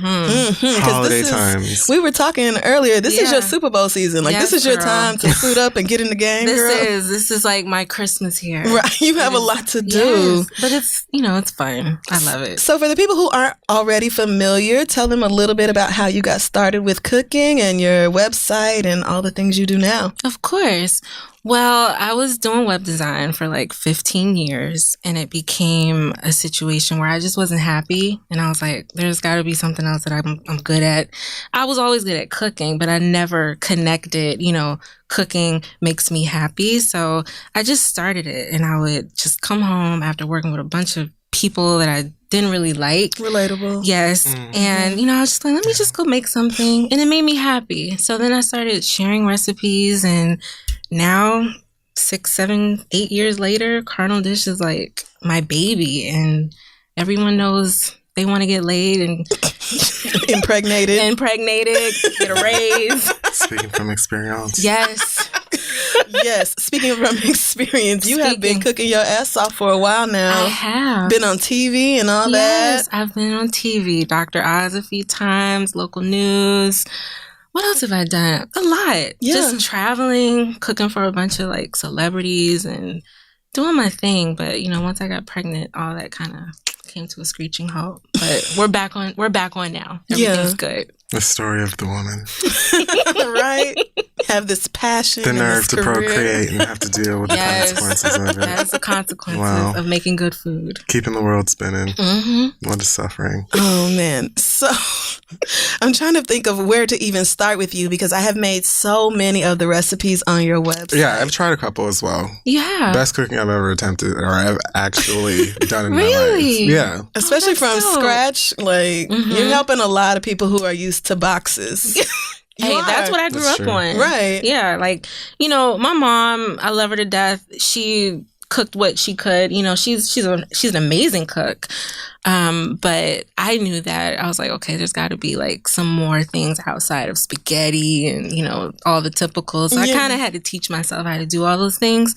'Cause Holiday times. We were talking earlier. This is your Super Bowl season. Like, Yes, this is your girl. time to suit up and get in the game, girl. This is like my Christmas here. Right. You have a lot to do. Yes, but it's fun. I love it. So for the people who aren't already familiar, tell them a little bit about how you got started with cooking and your website and all the things you do now. Of course. Well, I was doing web design for like 15 years and it became a situation where I just wasn't happy. And I was like, there's got to be something else that I'm good at. I was always good at cooking, but I never connected, cooking makes me happy. So I just started it and I would just come home after working with a bunch of people that I didn't really like. Relatable. Yes. And, I was just like, let me just go make something. And it made me happy. So then I started sharing recipes and now 6, 7, 8 years later, Carnal Dish is like my baby and everyone knows they want to get laid and impregnated, get a raise. Speaking from experience. Yes. Yes. Speaking from experience, you have been cooking your ass off for a while now. I have. Been on TV and all that. Yes, I've been on TV. Dr. Oz a few times, local news. What else have I done? A lot. Yeah. Just traveling, cooking for a bunch of like celebrities and doing my thing. But, once I got pregnant, all that kind of came to a screeching halt. But we're back on now. Everything's good. The story of the woman. Right? Have this passion. The nerve this to career. procreate and have to deal with the consequences of it. That's the consequences of making good food. Keeping the world spinning. Mm-hmm. What a suffering. Oh, man. So I'm trying to think of where to even start with you because I have made so many of the recipes on your website. Yeah, I've tried a couple as well. Yeah. Best cooking I've ever attempted or I've actually done in my life. Really? Yeah. Especially from dope. scratch. Like, you're helping a lot of people who are used to boxes. Hey, that's what I grew up on. Right. Yeah. Like, my mom, I love her to death. She cooked what she could. She's an amazing cook. But I knew that I was like, okay, there's got to be like some more things outside of spaghetti and, all the typicals. So I kind of had to teach myself how to do all those things.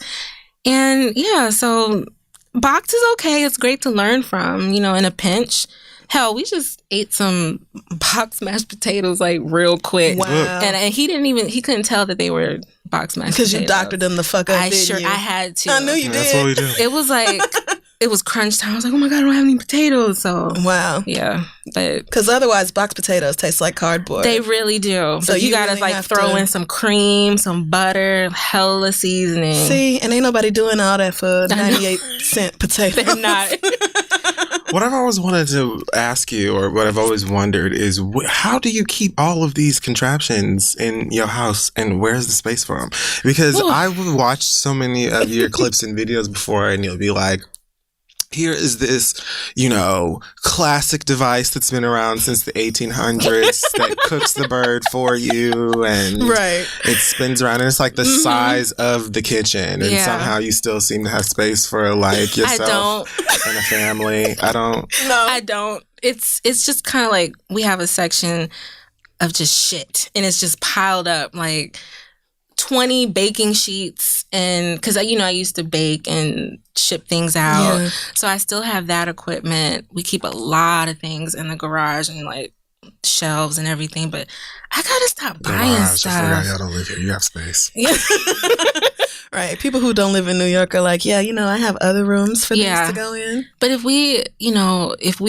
And yeah, so box is okay. It's great to learn from, in a pinch. Hell, we just ate some box mashed potatoes like real quick. Wow. And he couldn't tell that they were box mashed potatoes. Because you doctored them the fuck up, I didn't you? I had to. I knew you did. That's what we do. It was like, it was crunch time. I was like, oh my God, I don't have any potatoes. So, wow. yeah. But because otherwise, boxed potatoes taste like cardboard. they really do. So So you gotta really like have throw to- in some cream, some butter, hella seasoning. See, and ain't nobody doing all that for I know. 98-cent potatoes. They're not. What I've always wanted to ask you, or what I've always wondered, is how do you keep all of these contraptions in your house, and where's the space for them? Because I've watched so many of your clips and videos before, and you'll be like, here is this, classic device that's been around since the 1800s that cooks the bird for you, and it spins around, and it's like the size of the kitchen, and somehow you still seem to have space for like yourself and a family. I don't. It's just kind of like we have a section of just shit, and it's just piled up like 20 baking sheets, and because I used to bake and ship things out, so I still have that equipment. We keep a lot of things in the garage and like shelves and everything, but I gotta stop buying stuff. I forgot y'all don't live here. You have space. Right. People who don't live in New York are like, I have other rooms for things to go in. But if we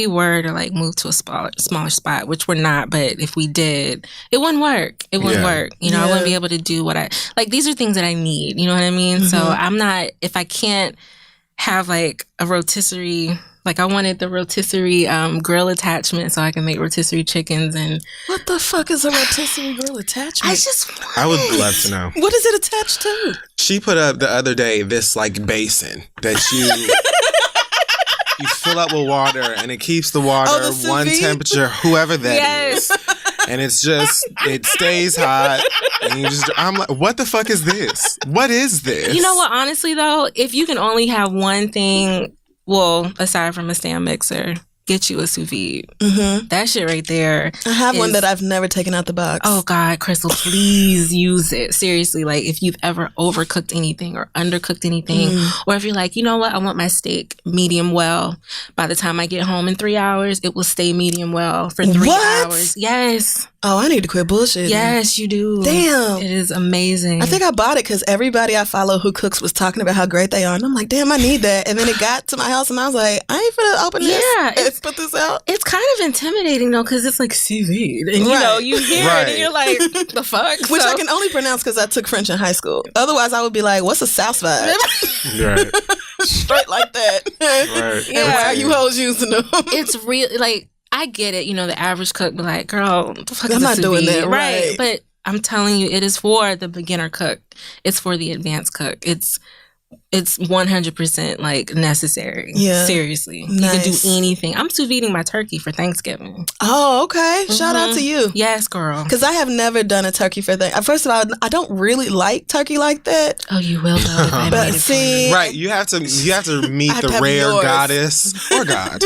were to like move to a smaller spot, which we're not, but if we did, it wouldn't work. It wouldn't work. I wouldn't be able to do what I like. These are things that I need. You know what I mean? Mm-hmm. So I'm not, if I can't have like a rotisserie, like I wanted the rotisserie grill attachment so I can make rotisserie chickens. And what the fuck is a rotisserie grill attachment? I would love to know. What is it attached to? She put up the other day this like basin that you fill up with water, and it keeps the water one temperature, whoever that is. And it's just, it stays hot. And I'm like, what the fuck is this? What is this? You know what? Honestly, though, if you can only have one thing, well, aside from a stand mixer, get you a sous vide. Mm-hmm. That shit right there. I have one that I've never taken out the box. Oh, God, Crystal, please use it. Seriously, like if you've ever overcooked anything or undercooked anything, or if you're like, you know what, I want my steak medium well. By the time I get home in 3 hours, it will stay medium well for 3 hours. Yes. Oh, I need to quit bullshit. Yes, you do. Damn. It is amazing. I think I bought it because everybody I follow who cooks was talking about how great they are. And I'm like, damn, I need that. And then it got to my house and I was like, I ain't finna open this. Yeah. Put this out. It's kind of intimidating though because it's like sous vide. And you hear it and you're like, the fuck? Which I can only pronounce because I took French in high school. Otherwise, I would be like, what's a South vibe? Right. Straight like that. Right. And why are you hoes using them? It's really like, I get it, the average cook be like, girl, the fuck I'm not doing that, right? But I'm telling you, it is for the beginner cook. It's for the advanced cook. It's 100% like necessary. Yeah. Seriously. Nice. You can do anything. I'm sous videing my turkey for Thanksgiving. Oh, okay. Shout out to you. Yes, girl. Because I have never done a turkey for Thanksgiving. First of all, I don't really like turkey like that. Oh, you will though. But see, right, you have to meet the rare goddess or god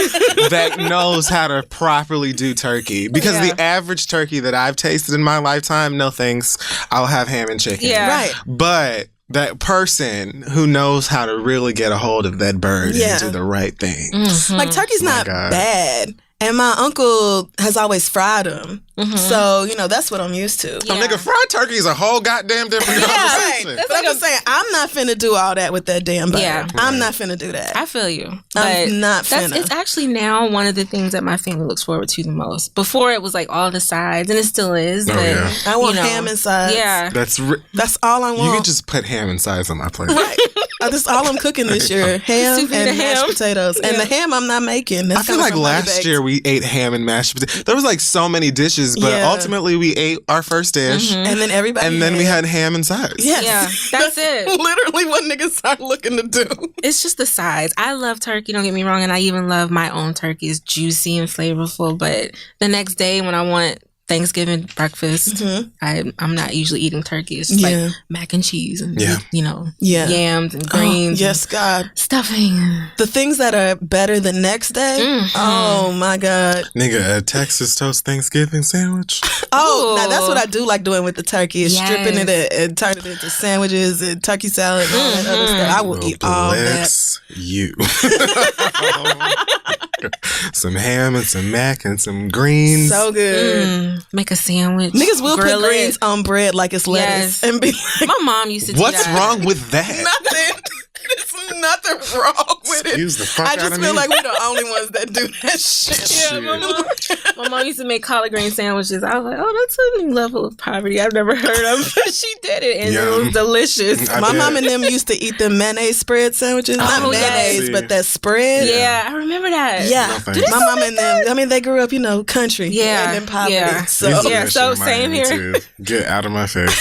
that knows how to properly do turkey. Because the average turkey that I've tasted in my lifetime, no thanks, I'll have ham and chicken. Yeah. Right. But that person who knows how to really get a hold of that bird and do the right thing. Mm-hmm. Like turkey's not bad. And my uncle has always fried them. Mm-hmm. So, that's what I'm used to. Yeah. Nigga, fried turkey is a whole goddamn different conversation. Right. But I'm just saying, I'm not finna do all that with that damn bird. Yeah. I'm not finna do that. I feel you. I'm not finna. It's actually now one of the things that my family looks forward to the most. Before it was like all the sides, and it still is. But, I want ham and sides. Yeah. That's all I want. You can just put ham and sides on my plate. Right. That's all I'm cooking this year. Ham and mashed potatoes. And the ham I'm not making. I feel like last year we ate ham and mashed potatoes. There was like so many dishes, but ultimately we ate our first dish. Mm-hmm. And then everybody we had ham and sides. Yes. Yeah, that's it. Literally what niggas start looking to do. It's just the sides. I love turkey, don't get me wrong, and I even love my own turkey. It's juicy and flavorful, but the next day when I want Thanksgiving breakfast, I'm not usually eating turkey. It's just like mac and cheese and yams and greens. Yes, God. Stuffing. The things that are better the next day. Mm-hmm. Oh my God. Nigga, a Texas toast Thanksgiving sandwich. Now that's what I do like doing with the turkey is stripping it and turning it into sandwiches and turkey salad and all that other stuff. I will eat all that. You. Some ham and some mac and some greens. So good. Make a sandwich. Niggas will put greens on bread like it's lettuce and be like, my mom used to do what's that. wrong with that? Nothing. There's nothing wrong with Excuse it. The fuck I just out of feel me. like we're the only ones that do that shit. Yeah, my mom used to make collard green sandwiches. I was like, oh, that's a new level of poverty I've never heard of. But she did it, and it was delicious. My mom and them used to eat the mayonnaise spread sandwiches. Not mayonnaise, but that spread. Yeah, I remember that. Yeah. My mom and them, I mean, they grew up, country. And in poverty. Yeah. So so same here. Get out of my face.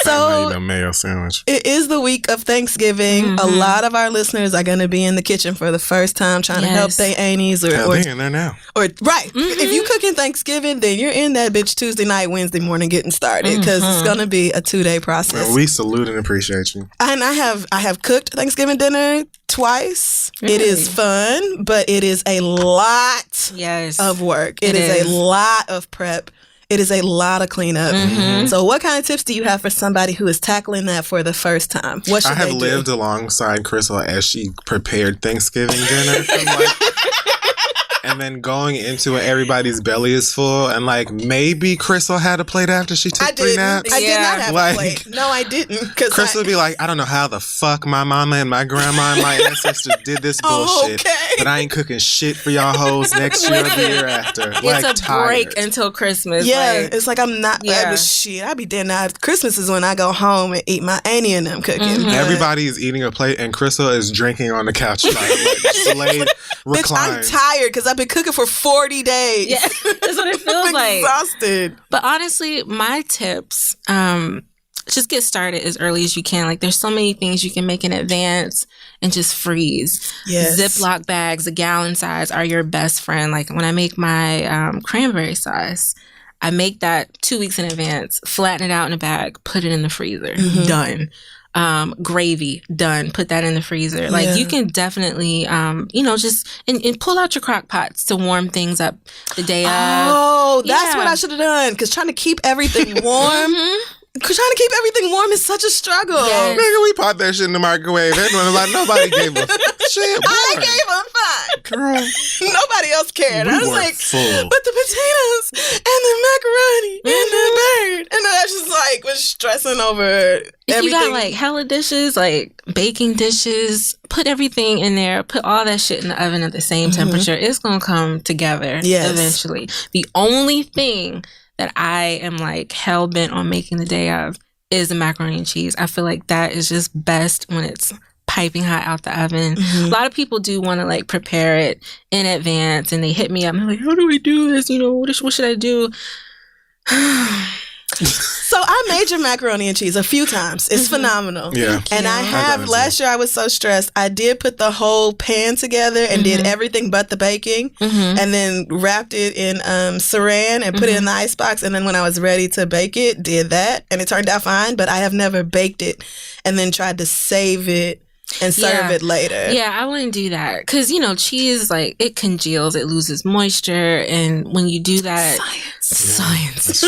I'm not eating a mayo sandwich. It is the week of Thanksgiving. A lot of our listeners are going to be in the kitchen for the first time trying to help their aunties. Or they're in there now. Right. If you cooking Thanksgiving, then you're in that bitch Tuesday night, Wednesday morning getting started because it's going to be a 2-day process. Well, we salute and appreciate you. And I have cooked Thanksgiving dinner twice. Really? It is fun, but it is a lot of work. It is a lot of prep. It is a lot of cleanup. So what kind of tips do you have for somebody who is tackling that for the first time? What should they do? I have lived alongside Crystal as she prepared Thanksgiving dinner from and then going into it, everybody's belly is full, and maybe Crystal had a plate after she took 3 naps. I did not have a plate. No, I didn't. Crystal would be like, I don't know how the fuck my mama and my grandma and my ancestors did this bullshit, but I ain't cooking shit for y'all hoes next year or the year after. It's a break until Christmas. Yeah, it's like I'm not. Shit, I be dead now. Christmas is when I go home and eat my auntie and them cooking. Everybody is eating a plate, and Crystal is drinking on the couch, slayed, reclined. I'm tired because I've been cooking for 40 days. Yeah, that's what it feels like. Exhausted. But honestly, my tips, just get started as early as you can. There's so many things you can make in advance and just freeze. Yes. Ziploc bags, a gallon size, are your best friend. When I make my cranberry sauce, I make that 2 weeks in advance, flatten it out in a bag, put it in the freezer. Done. Gravy, done. Put that in the freezer. You can definitely, just and pull out your crock pots to warm things up the day of. Oh, that's what I should have done. Because trying to keep everything warm. Trying to keep everything warm is such a struggle. Yes. Nigga, we popped that shit in the microwave. Nobody gave a shit. I gave a fuck. Girl. Nobody else cared. I was like, full. But the potatoes and the macaroni and the bird. And I just was stressing over everything. If you got hella dishes, baking dishes, put everything in there, put all that shit in the oven at the same temperature. It's going to come together eventually. The only thing that I am hell bent on making the day of is the macaroni and cheese. I feel like that is just best when it's piping hot out the oven. A lot of people do want to prepare it in advance, and they hit me up and they're like, how do we do this? What should I do? So I made your macaroni and cheese a few times. It's phenomenal. Yeah. And I have, last year I was so stressed, I did put the whole pan together and did everything but the baking and then wrapped it in saran and put it in the icebox. And then when I was ready to bake it, did that. And it turned out fine, but I have never baked it and then tried to save it and serve it later. Yeah, I wouldn't do that. Because, cheese, it congeals, it loses moisture. And when you do that... Science.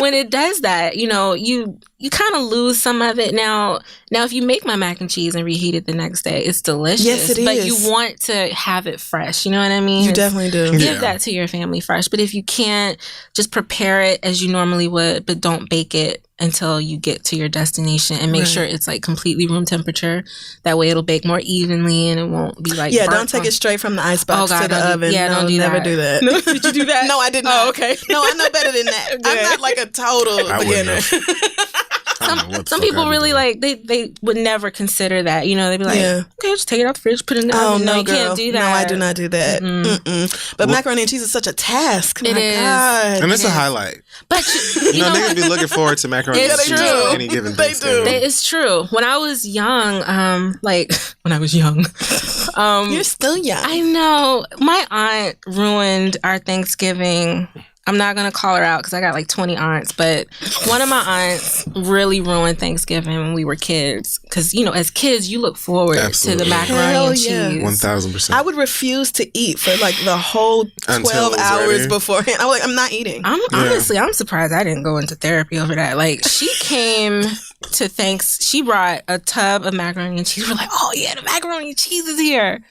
When it does that, you kind of lose some of it. Now, if you make my mac and cheese and reheat it the next day, it's delicious. Yes, it is. But you want to have it fresh. You know what I mean? You definitely do. Give that to your family fresh. But if you can't, just prepare it as you normally would, but don't bake it until you get to your destination, and make sure it's completely room temperature. That way it'll bake more evenly and it won't be don't take it straight from the icebox to the oven. Yeah, don't do never that. do that. No, did you do that? No, I did not. Oh, okay. No, I know better than that. I'm not a total beginner. Some people really they would never consider that. They'd be like, okay, just take it out the fridge, put it in the oven. No, you can't do that. No, I do not do that. But macaroni and cheese is such a task. It is. God. And it's a highlight. But niggas be looking forward to macaroni and cheese on any given Thanksgiving. It's true. When I was young, you're still young. I know. My aunt ruined our Thanksgiving. I'm not going to call her out because I got 20 aunts, but one of my aunts really ruined Thanksgiving when we were kids. Because, as kids, you look forward to the macaroni and cheese. 1,000%. I would refuse to eat for the whole 12 hours beforehand. I was I'm not eating. Honestly, I'm surprised I didn't go into therapy over that. She came to she brought a tub of macaroni and cheese. We're like, oh yeah, the macaroni and cheese is here.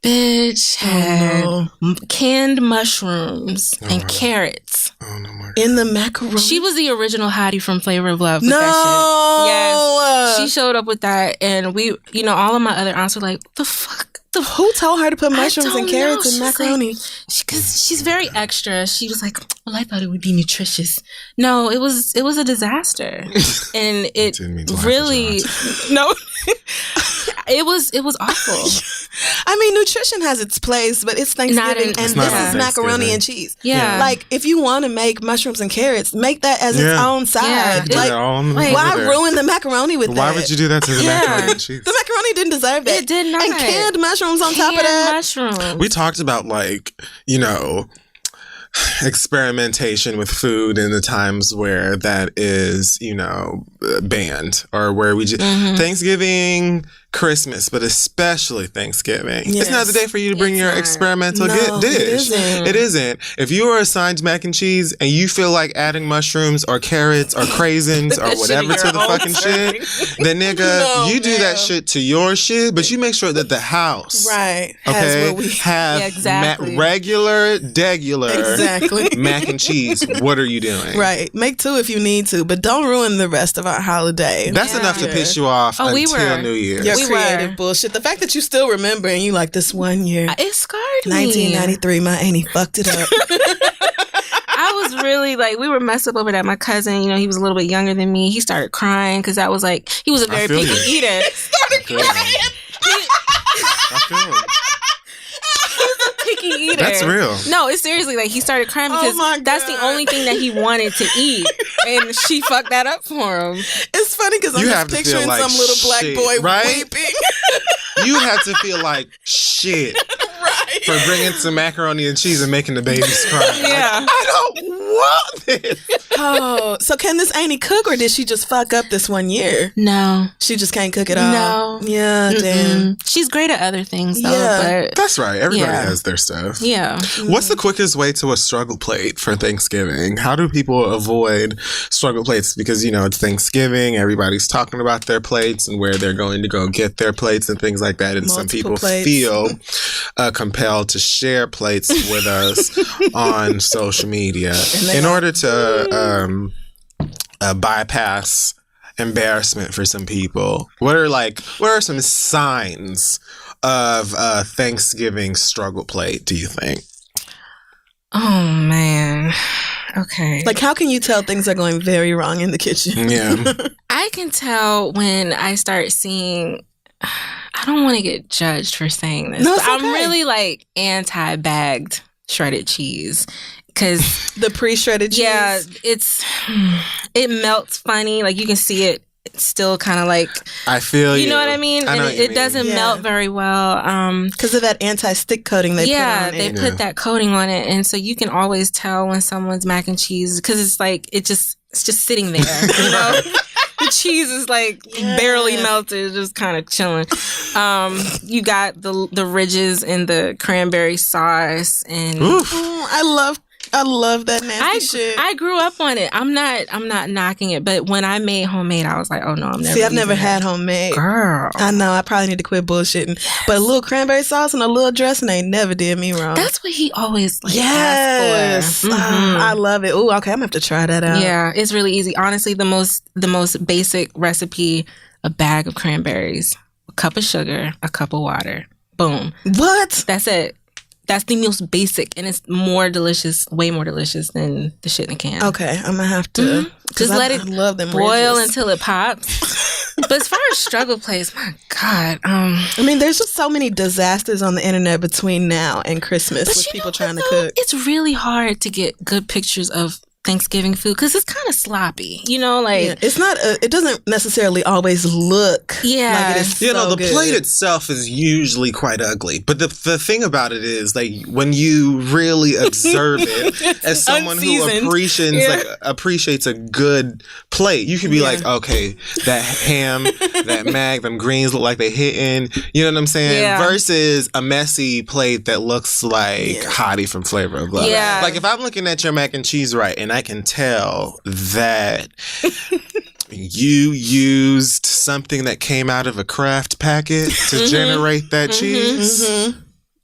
Bitch had canned mushrooms and carrots in the macaroni. She was the original hottie from Flavor of Love with that shit. Yes. She showed up with that, and we, all of my other aunts were like, the fuck? Who told her to put mushrooms and carrots in macaroni? Because she's very extra. She was like, well, I thought it would be nutritious. No, it was a disaster. And it really... No. It was awful. I mean, nutrition has its place, but it's Thanksgiving, and this is macaroni and cheese. Yeah. Like, if you want to make mushrooms and carrots, make that as its own side. Yeah. Like, why ruin the macaroni with that? Why would you do that to the macaroni and cheese? The macaroni didn't deserve that. It did not. And canned mushrooms on top of that. Mushrooms. We talked about, like, you know, experimentation with food in the times where that is, you know, banned, or where we just Thanksgiving, Christmas, but especially Thanksgiving. Yes. It's not the day for you to bring your experimental dish. It isn't. If you are assigned mac and cheese and you feel like adding mushrooms or carrots or craisins or whatever to the fucking shit, then nigga, you do that shit to your shit, but you make sure that the house, okay, have regular, degular mac and cheese. What are you doing? Right. Make two if you need to, but don't ruin the rest of our holiday. That's enough to piss you off until New Year's. Your creative bullshit. The fact that you still remember and you like this one year. It scarred me. 1993, my auntie fucked it up. I was really like, we were messed up over that. My cousin, you know, he was a little bit younger than me. He started crying because I was like, he was a very picky eater. Started crying. I feel it. Picky eater. That's real. No, it's seriously like he started crying because that's the only thing that he wanted to eat, and she fucked that up for him. It's funny because I'm just picturing like some little black boy weeping. You have to feel like shit for bringing some macaroni and cheese and making the babies cry. Yeah, like, I don't want this. Oh, so can this auntie cook, or did she just fuck up this one year? No, she just can't cook at all. No, yeah, damn. She's great at other things though. Yeah, but that's right. Everybody has their stuff. Yeah. What's the quickest way to a struggle plate for Thanksgiving? How do people avoid struggle plates? Because, you know, it's Thanksgiving. Everybody's talking about their plates and where they're going to go get their plates and things like that. And some people feel compelled to share plates with us on social media in order to bypass embarrassment for some people. What are some signs of a Thanksgiving struggle plate, do you think? Oh, man. Okay. Like, how can you tell things are going very wrong in the kitchen? Yeah. I can tell when I start seeing... I don't want to get judged for saying this, but I'm really, like, anti-bagged shredded cheese. Because the pre-shredded cheese? Yeah, it melts funny. Like, you can see it. It's still kind of like, I feel you know what I mean, and it doesn't melt very well because of that anti-stick coating they put on it. They put that coating on it, and so you can always tell when someone's mac and cheese because it's like it's just sitting there. You know, the cheese is like barely melted, just kind of chilling. You got the ridges in the cranberry sauce, and I love that nasty shit. I grew up on it. I'm not knocking it, but when I made homemade, I was like, oh no, I'm never. See, I've never had homemade. Girl, I know. I probably need to quit bullshitting. But a little cranberry sauce and a little dressing ain't never did me wrong. That's what he always asked for. I love it. Ooh, okay, I'm gonna have to try that out. Yeah, it's really easy. Honestly, the most basic recipe: a bag of cranberries, a cup of sugar, a cup of water. Boom. What? That's it. That's the most basic, and it's more delicious, way more delicious than the shit in a can. Okay, I'm gonna have to just let it boil until it pops. But as far as struggle plates, my God, I mean, there's just so many disasters on the internet between now and Christmas with people trying to cook. It's really hard to get good pictures of Thanksgiving food because it's kind of sloppy, you know, like it's not. It doesn't necessarily always look. Like it is the plate itself is usually quite ugly, but the thing about it is, like, when you really observe it as someone who appreciates a good plate, you can be like, okay, that ham, that mag, them greens look like they hitting. You know what I'm saying? Yeah. Versus a messy plate that looks like Hottie from Flavor of Love. Yeah. Like, if I'm looking at your mac and cheese and I can tell that you used something that came out of a craft packet to generate that cheese.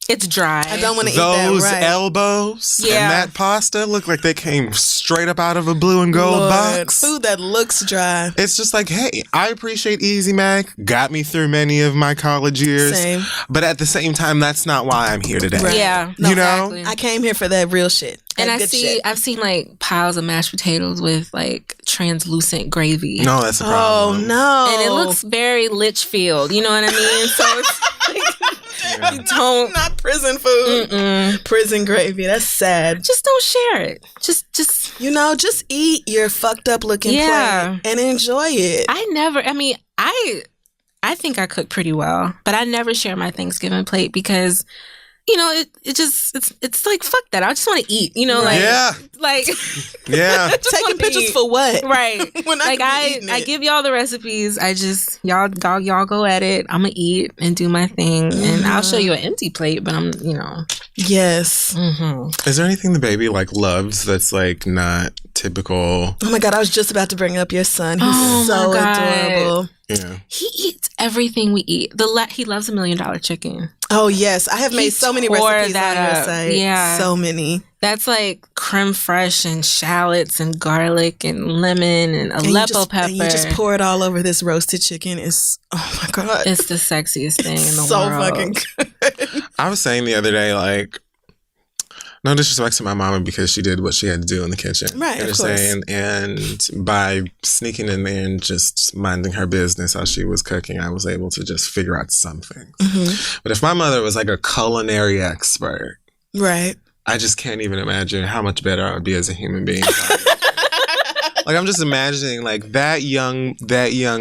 It's dry. I don't want to eat that. Those Right. elbows and Yeah. that pasta look like they came straight up out of a blue and gold Lord, box. food that looks dry. It's just like, hey, I appreciate Easy Mac. Got me through many of my college years. Same. But at the same time, that's not why I'm here today. Right. Yeah. You know? exactly. I came here for that real shit. And That good shit. I've seen like piles of mashed potatoes with like translucent gravy. No, that's a Oh problem. no! And it looks very Litchfield, you know what I mean? So it's like, you don't, not prison food. Prison gravy. That's sad. just don't share it. Just, Just eat your fucked up looking Yeah. plate and enjoy it. I think I cook pretty well, but I never share my Thanksgiving plate because, it's like, fuck that. I just want to eat, like, Yeah. like, Yeah. Taking wanna pictures eat. for what? right. We're not Like gonna be eating I it. give y'all the recipes. I just, y'all go at it. I'm gonna eat and do my thing. And I'll show you an empty plate, but I'm, Yes. mm-hmm. Is there anything the baby like loves that's like not typical? Oh my God, I was just about to bring up your son. He's Oh so my God. adorable. Yeah. He eats everything we eat. He loves $1 million chicken. Oh yes, I have made He so many tore recipes that on your up. site. Yeah. So many. That's like creme fraiche and shallots and garlic and lemon and And Aleppo pepper. And you just pour it all over this roasted chicken. It's, oh my God. It's the sexiest thing in the so world. fucking good. I was saying the other day, like, no disrespect to my mama because she did what she had to do in the kitchen. Right, You know of what I'm course. saying? And by sneaking in there and just minding her business while she was cooking, I was able to just figure out some things. Mm-hmm. But if my mother was like a culinary expert, Right. I just can't even imagine how much better I would be as a human being. Like, I'm just imagining like that young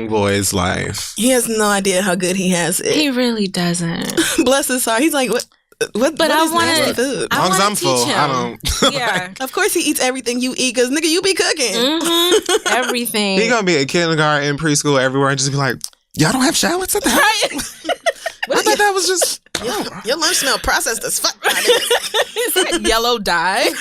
boy's life. He has no idea how good he has it. He really doesn't. Bless his heart. He's like, what? But I is wanna- nasty food? I As long as wanna I'm full, teach I him. don't. Yeah. Of course he eats everything you eat because, nigga, you be cooking. Mm-hmm. Everything. He gonna be at kindergarten, preschool, everywhere, and just be like, y'all don't have shallots at the house? I thought that was just... Your lunch smell processed as fuck. My nigga. Is that yellow dye? Right?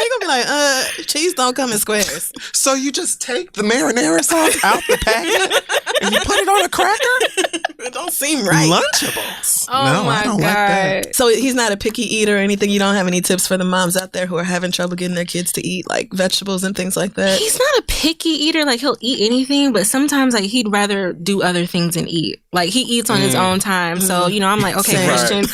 You gonna be like, cheese don't come in squares. So you just take the marinara sauce out the packet and you put it on a cracker? It don't seem right. Lunchables. Oh No, my I don't God. like that. So he's not a picky eater or anything. You don't have any tips for the moms out there who are having trouble getting their kids to eat like vegetables and things like that? He's not a picky eater. Like, he'll eat anything, but sometimes like he'd rather do other things than eat. Like, he eats on his own time. So, I'm like, okay, Same. Right. Christian,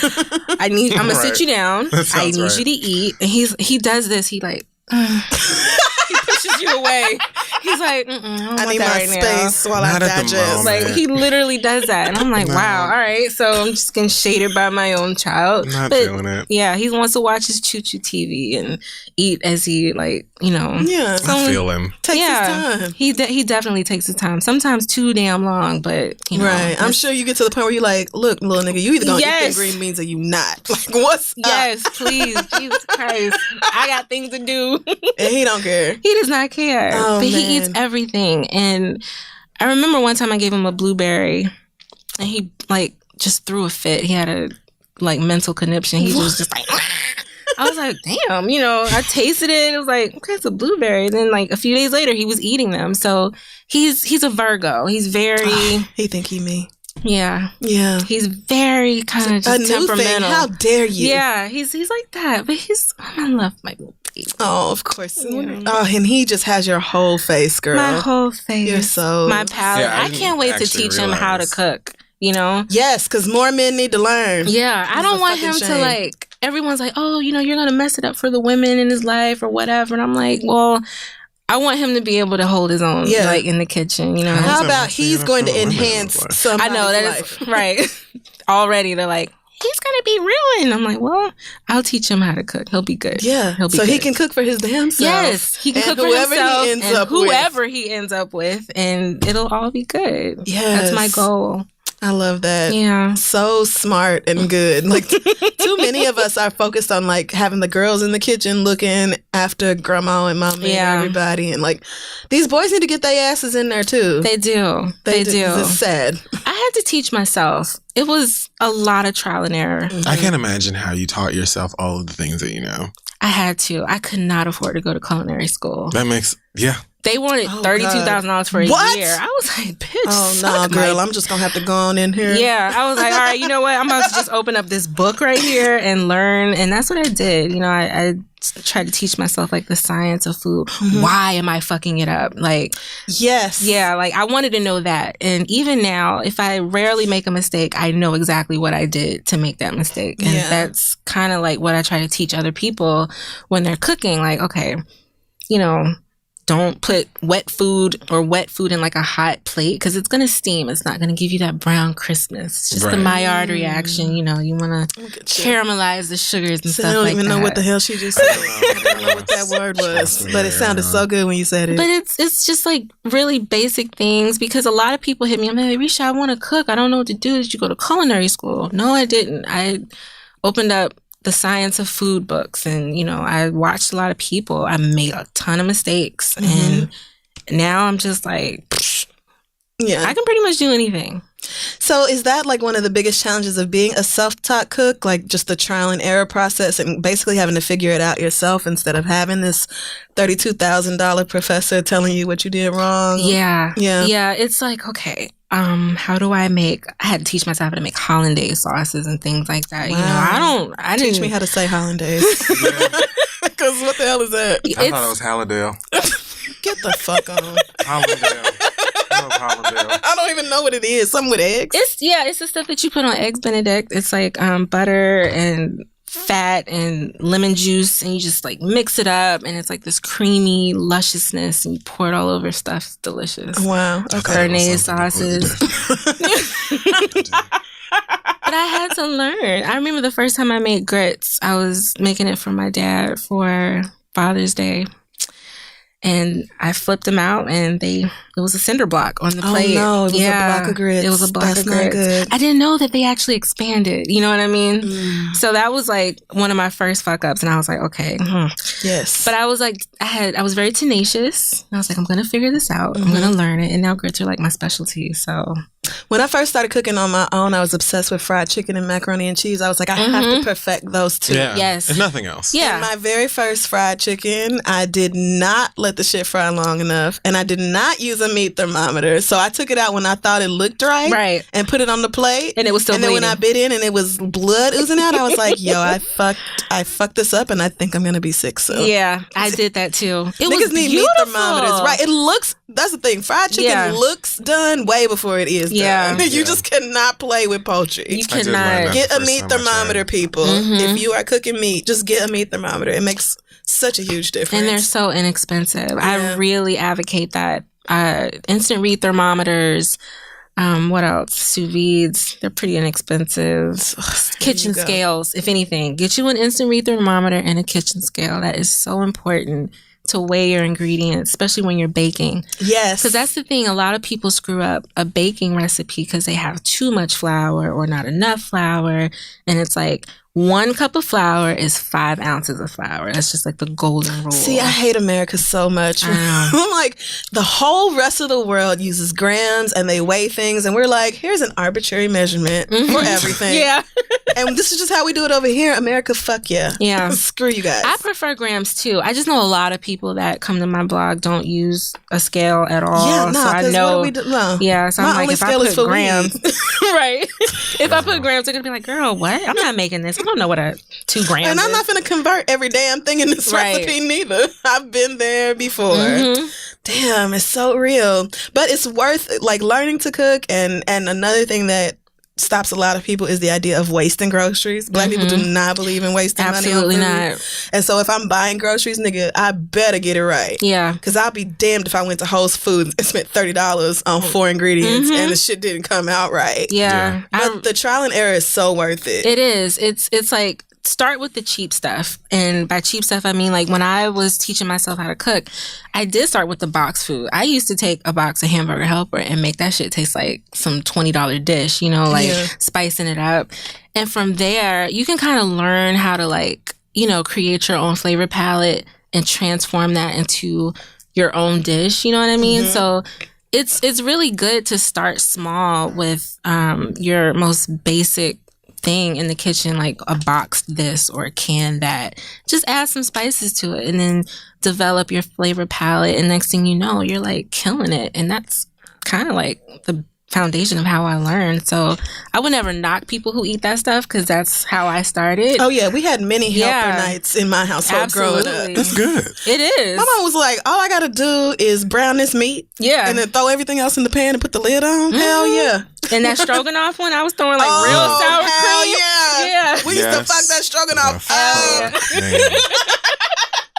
I'm gonna Right. sit you down. That I sounds need right. you to eat. And he does this. He like he pushes you away. He's like, I don't I want need that my right now. space while I Not at the digest. moment. Like, he literally does that. And I'm like, No. wow, all right. So I'm just getting shaded by my own child. I'm not But feeling it. yeah, he wants to watch his choo-choo TV and eat as he, like, Yeah. I feel him. Takes yeah, his time. he definitely takes his time. Sometimes too damn long, but, Right. I'm sure you get to the point where you're like, look, little nigga, you either gonna eat Yes. them green beans or you not. Like, what's up? Yes, please. Jesus Christ. I got things to do. And he don't care. He does not care. Oh, but he man. eats everything. And I remember one time I gave him a blueberry and he like just threw a fit. He had a like mental conniption. He was just like I was like, damn, I tasted it. It was like, okay, it's a blueberry. And then like a few days later he was eating them. So he's a Virgo. He's very He think he me. yeah. Yeah. He's very kind of A just new thing. temperamental. How dare you? Yeah, he's like that. But I love my baby. Oh, of course. Yeah. Oh, and he just has your whole face, girl. My whole face. You're so my palate. Yeah, I I didn't can't wait to actually teach him how to realize. cook, Yes, because more men need to learn. Yeah, I It's don't a want fucking him to shame. like, everyone's like, oh, you're going to mess it up for the women in his life or whatever. And I'm like, well, I want him to be able to hold his own, Yeah. like in the kitchen, How How How's about that he's messing going up to for the women's enhance life? somebody's I know that life. is right. Already they're like, he's going to be ruined. I'm like, well, I'll teach him how to cook. He'll be good. Yeah, He'll be so he good. can cook for his damn self. Yes, he can And cook for whoever himself he ends and up with. whoever he ends up with, and it'll all be good. Yes. That's my goal. I love that. Yeah. So smart and good. Like too many of us are focused on like having the girls in the kitchen looking after grandma and mommy Yeah. and everybody, and like these boys need to get their asses in there too. They do. They do. It's sad. I had to teach myself. It was a lot of trial and error. I can't imagine how you taught yourself all of the things that you know. I had to. I could not afford to go to culinary school. That makes, yeah. They wanted $32,000 for a year. I was like, bitch. Oh no, girl! I'm just gonna have to go on in here. Yeah, I was like, all right, you know what? I'm about to just open up this book right here and learn, and that's what I did. You know, I tried to teach myself like the science of food. Mm-hmm. Why am I fucking it up? Like, yes, yeah, like I wanted to know that. And even now, if I rarely make a mistake, I know exactly what I did to make that mistake, and that's kind of like what I try to teach other people when they're cooking. Like, okay, you know, don't put wet food in like a hot plate because it's going to steam. It's not going to give you that brown crispness. It's just the Maillard reaction. You know, you want to caramelize the sugars and stuff like that. I don't even know what the hell she just said. I don't know what that word was, but it sounded so good when you said it. But it's just like really basic things because a lot of people hit me. I'm like, Resha, I want to cook. I don't know what to do. Did you go to culinary school? No, I didn't. I opened up the science of food books, and you know, I watched a lot of people. I made a ton of mistakes, and now I'm just like, I can pretty much do anything. So is that like one of the biggest challenges of being a self-taught cook, like just the trial and error process and basically having to figure it out yourself instead of having this $32,000 professor telling you what you did wrong? Yeah. It's like, okay, how do I had to teach myself how to make hollandaise sauces and things like that. Wow. You know, I didn't teach me how to say hollandaise. Because what the hell is that? I thought it was Hallidale. Get the fuck on. Hollandale. I don't even know what it is. Something with eggs. It's the stuff that you put on eggs Benedict. It's like butter and fat and lemon juice, and you just like mix it up, and it's like this creamy lusciousness, and you pour it all over stuff. It's delicious. Wow. Okay. Béarnaise sauces. But I had to learn. I remember the first time I made grits. I was making it for my dad for Father's Day. And I flipped them out, and it was a cinder block on the plate. Oh no, it was a block of grits. It was a block of grits. Not good. I didn't know that they actually expanded. You know what I mean? So that was like one of my first fuck ups, and I was like, okay. Yes. But I was like, I was very tenacious. I was like, I'm going to figure this out. I'm going to learn it. And now grits are like my specialty. So when I first started cooking on my own, I was obsessed with fried chicken and macaroni and cheese. I was like, I have to perfect those two. Yeah. Yes. If nothing else. Yeah. And my very first fried chicken, I did not let the shit fry long enough, and I did not use a meat thermometer. So I took it out when I thought it looked right, and put it on the plate, and it was still bleeding. And then when I bit in and it was blood oozing out, I was like, yo, I fucked this up, and I think I'm gonna be sick soon. Yeah, I did that too. Niggas need meat thermometers, right? It looks. That's the thing. Fried chicken looks done way before it is done. Yeah. You just cannot play with poultry. You cannot. Get a meat thermometer, people. If you are cooking meat, just get a meat thermometer. It makes such a huge difference. And they're so inexpensive. I really advocate that. Instant read thermometers. What else? Sous vides. They're pretty inexpensive. Kitchen scales, if anything. Get you an instant read thermometer and a kitchen scale. That is so important to weigh your ingredients, especially when you're baking. Yes. Because that's the thing. A lot of people screw up a baking recipe because they have too much flour or not enough flour. And it's like 1 cup of flour is 5 ounces of flour. That's just like the golden rule. See, I hate America so much. I'm like, the whole rest of the world uses grams and they weigh things, and we're like, here's an arbitrary measurement for everything. Yeah. And this is just how we do it over here. America, fuck yeah. Yeah. Screw you guys. I prefer grams too. I just know a lot of people that come to my blog don't use a scale at all. Yeah, no, so I know. What do we do? No. Yeah, so I'm like, if I put grams, right? If I put grams, they're gonna be like, girl, what? I'm not making this. I don't know what a 2 grams and I'm is. not gonna convert every damn thing in this recipe neither. I've been there before. Damn, it's so real. But it's worth like learning to cook, and another thing that stops a lot of people is the idea of wasting groceries. Black people do not believe in wasting money on food. Absolutely not. And so if I'm buying groceries, nigga, I better get it right. Yeah. Because I'll be damned if I went to Whole Foods and spent $30 on 4 ingredients and the shit didn't come out right. Yeah. But the trial and error is so worth it. It is. It's like, start with the cheap stuff. And by cheap stuff, I mean like when I was teaching myself how to cook, I did start with the box food. I used to take a box of Hamburger Helper and make that shit taste like some $20 dish, you know, like spicing it up. And from there, you can kind of learn how to like, you know, create your own flavor palette and transform that into your own dish. You know what I mean? So it's really good to start small with your most basic thing in the kitchen, like a boxed this or a can that. Just add some spices to it and then develop your flavor palette. And next thing you know, you're like killing it. And that's kind of like the foundation of how I learned. So I would never knock people who eat that stuff because that's how I started. Oh yeah, we had many helper nights in my household growing up. That's good. It is. My mom was like, all I gotta do is brown this meat, and then throw everything else in the pan and put the lid on. Hell yeah. And that stroganoff one, I was throwing like real sour cream. Yeah. We used to fuck that stroganoff.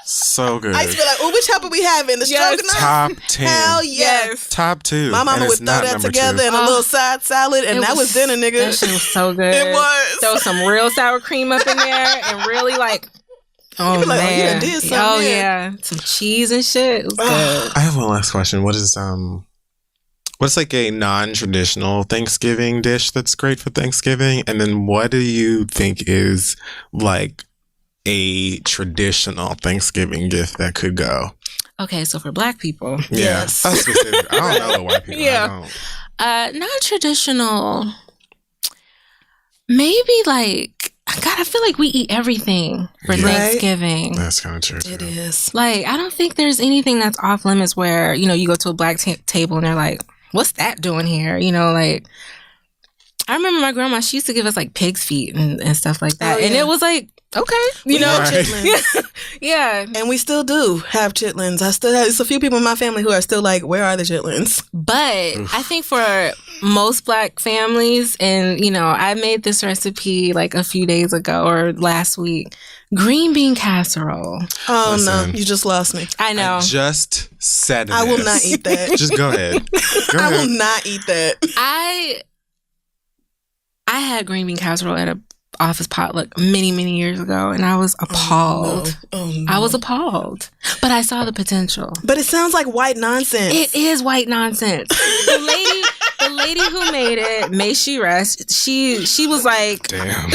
So good. I used to be like, oh, which helper we having? The stroganoff? Top 10. Hell yes. Top 2. My mama would throw that together in a little side salad, and that was dinner, nigga. That shit was so good. It was. Throw some real sour cream up in there and really like, oh like, man. Oh, did something, yeah. Some cheese and shit. It was good. I have one last question. What's like a non-traditional Thanksgiving dish that's great for Thanksgiving? And then what do you think is like a traditional Thanksgiving gift that could go? Okay, so for Black people. Yeah. Yes. That's specific. I don't know the white people. Yeah. Non-traditional. Maybe like, God, I feel like we eat everything for Thanksgiving. That's kind of true. It is. Like, I don't think there's anything that's off limits where, you know, you go to a Black table and they're like, what's that doing here? You know, like, I remember my grandma, she used to give us like pig's feet and stuff like that. And it was like, okay, you know, chitlins. Yeah. And we still do have chitlins. It's a few people in my family who are still like, where are the chitlins? But I think for most Black families, and you know, I made this recipe like a few days ago or last week, green bean casserole. Oh, no, you just lost me. I know. I just said I will not eat that. Just go ahead. I will not eat that. I had green bean casserole at a office potluck many years ago, and I was appalled. Oh, no. I was appalled, but I saw the potential. But it sounds like white nonsense. It is white nonsense. The lady who made it, may she rest. She was like, damn.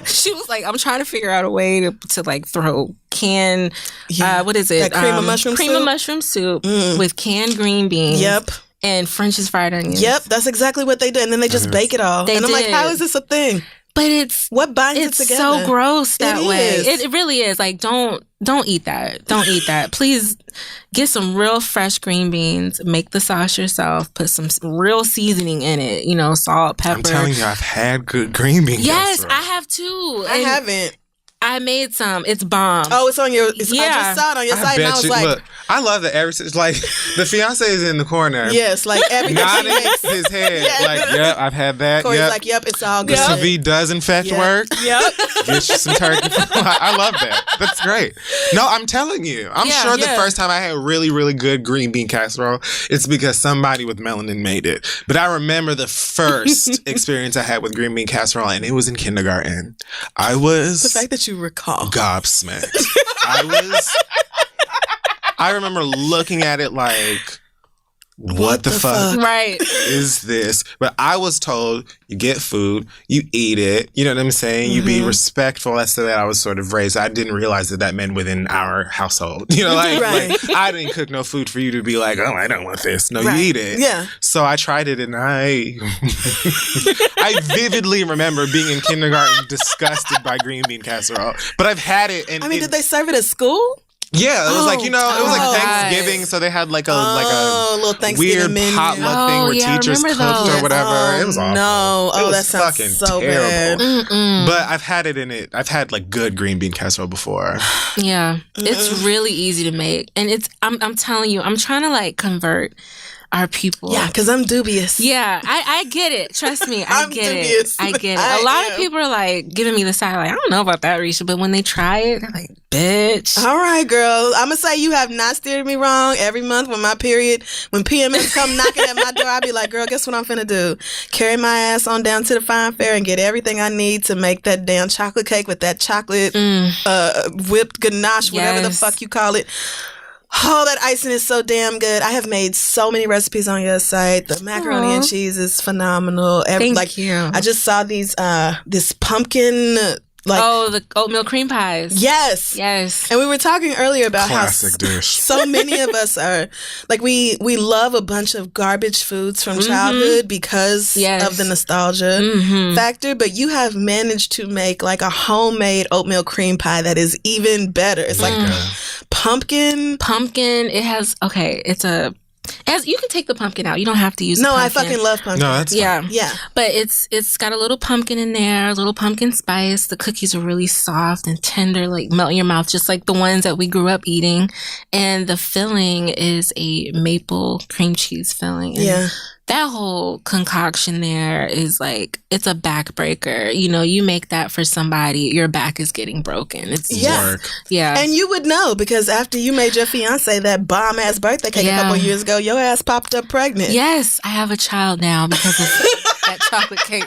She was like, I'm trying to figure out a way to like throw canned, what is it? That cream of mushroom soup? Cream of mushroom soup with canned green beans. Yep. And French's fried onions. Yep, that's exactly what they did. And then they just bake it all. And I'm like, how is this a thing? But it's what binds it together. So gross that way. Is. It really is. Like, don't eat that. Don't eat that. Please get some real fresh green beans. Make the sauce yourself. Put some real seasoning in it. You know, salt, pepper. I'm telling you, I've had good green beans. Yes, I have too. I haven't. I made some. It's bomb. Oh, it's on your. I just saw it on your site, and I was like, look, I love that like the fiance is in the corner. Yes, like everything. Nodding his head, like, yep, I've had that. Corey's like, yep, it's all good. The sous vide does in fact work. Yep. Get you some turkey. I love that. That's great. No, I'm telling you, I'm sure the first time I had really, really good green bean casserole, it's because somebody with melanin made it. But I remember the first experience I had with green bean casserole, and it was in kindergarten. I was the fact that you recall gobsmacked. I remember looking at it like, what the fuck is this? But I was told you get food, you eat it. You know what I'm saying? You be respectful. That's the way I was sort of raised. I didn't realize that meant within our household. You know, like I didn't cook no food for you to be like, oh, I don't want this. No, you eat it. Yeah. So I tried it, and I vividly remember being in kindergarten disgusted by green bean casserole. But I've had it. And did they serve it at school? Yeah, it was like, you know, it was like Thanksgiving, so they had like a little Thanksgiving weird potluck thing where teachers cooked or whatever. It was awful. No, it that sounds fucking so terrible. bad. But I've had it in it. I've had like good green bean casserole before. Yeah, it's really easy to make, and I'm telling you, I'm trying to like convert our people. Yeah, because I'm dubious. Yeah, I get it. Trust me, I get it. A lot of people are like giving me the side, like, I don't know about that, Risha, but when they try it, they're like, bitch. All right, girl. I'm going to say you have not steered me wrong. Every month when my period, when PMS come knocking at my door, I'll be like, girl, guess what I'm finna do? Carry my ass on down to the fine fair and get everything I need to make that damn chocolate cake with that chocolate whipped ganache, whatever the fuck you call it. Oh, that icing is so damn good. I have made so many recipes on your site. The macaroni and cheese is phenomenal. Thank you. I just saw these this pumpkin the oatmeal cream pies. Yes. Yes. And we were talking earlier about Classic how dish. so many of us are like we love a bunch of garbage foods from childhood because of the nostalgia factor, but you have managed to make like a homemade oatmeal cream pie that is even better. It's like pumpkin. It has you can take the pumpkin out. You don't have to use No, the I pumpkin. fucking love pumpkin. No, that's fine. Yeah. But it's got a little pumpkin in there, a little pumpkin spice. The cookies are really soft and tender, like melt in your mouth, just like the ones that we grew up eating. And the filling is a maple cream cheese filling. And that whole concoction there is like, it's a backbreaker. You know, you make that for somebody, your back is getting broken. It's work. Yeah. And you would know because after you made your fiance that bomb ass birthday cake a couple years ago, your ass popped up pregnant. Yes, I have a child now because of that chocolate cake.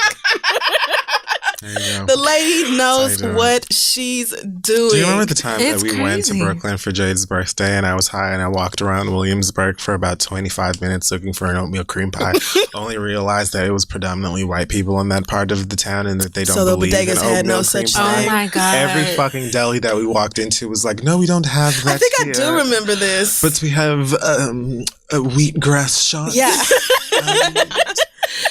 There you go. The lady knows what she's doing. Do you remember the time It's that we went to crazy. Brooklyn for Jade's birthday and I was high and I walked around Williamsburg for about 25 minutes looking for an oatmeal cream pie? Only realized that it was predominantly white people in that part of the town and that they don't believe in bodegas had oatmeal no cream such pie. thing. Oh my God. Every fucking deli that we walked into was like, no, we don't have that I think here. I do remember this. But we have wheatgrass shots. Yeah.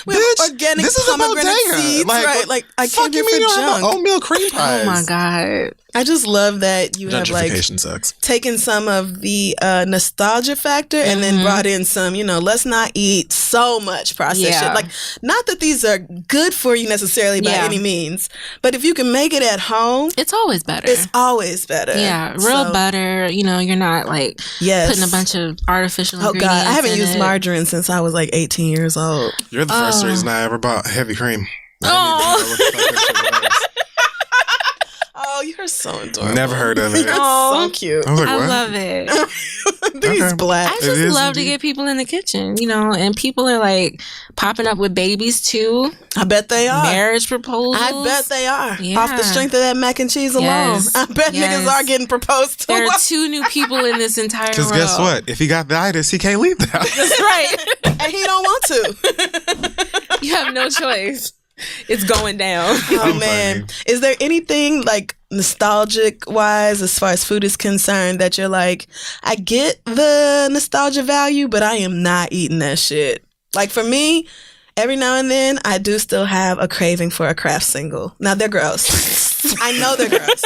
We have Bitch, organic this is a pomegranate bodega. seeds, right? Like I fuck came here you mean you for don't have junk. oatmeal cream pies? Oh my God. I just love that you have like Gentrification sucks. taken some of the nostalgia factor and then brought in some, let's not eat so much processed shit. Like, not that these are good for you necessarily by any means, but if you can make it at home, It's always better. it's always better. Yeah, real So, butter. You're not like putting a bunch of artificial Oh ingredients. God, I haven't in used it. margarine since I was like 18 years old. You're the first reason I ever bought heavy cream. Oh, you're so adorable. Never heard of it. Oh, So cute. I was like, I what? love it. These Okay. black. I It just is love to indeed. get people in the kitchen, and people are like popping up with babies too. I bet they are. Marriage proposals. I bet they are. Yeah. Off the strength of that mac and cheese alone. Yes. I bet Yes. niggas are getting proposed to. There are 2 new people in this entire Because row. guess what? If he got the itis, he can't leave the house. That's right. And he don't want to. You have no choice. It's going down. Oh I'm man. funny. Is there anything like nostalgic wise as far as food is concerned that you're like, I get the nostalgia value, but I am not eating that shit? Like for me, every now and then I do still have a craving for a Kraft single. Now they're gross. I know they're gross.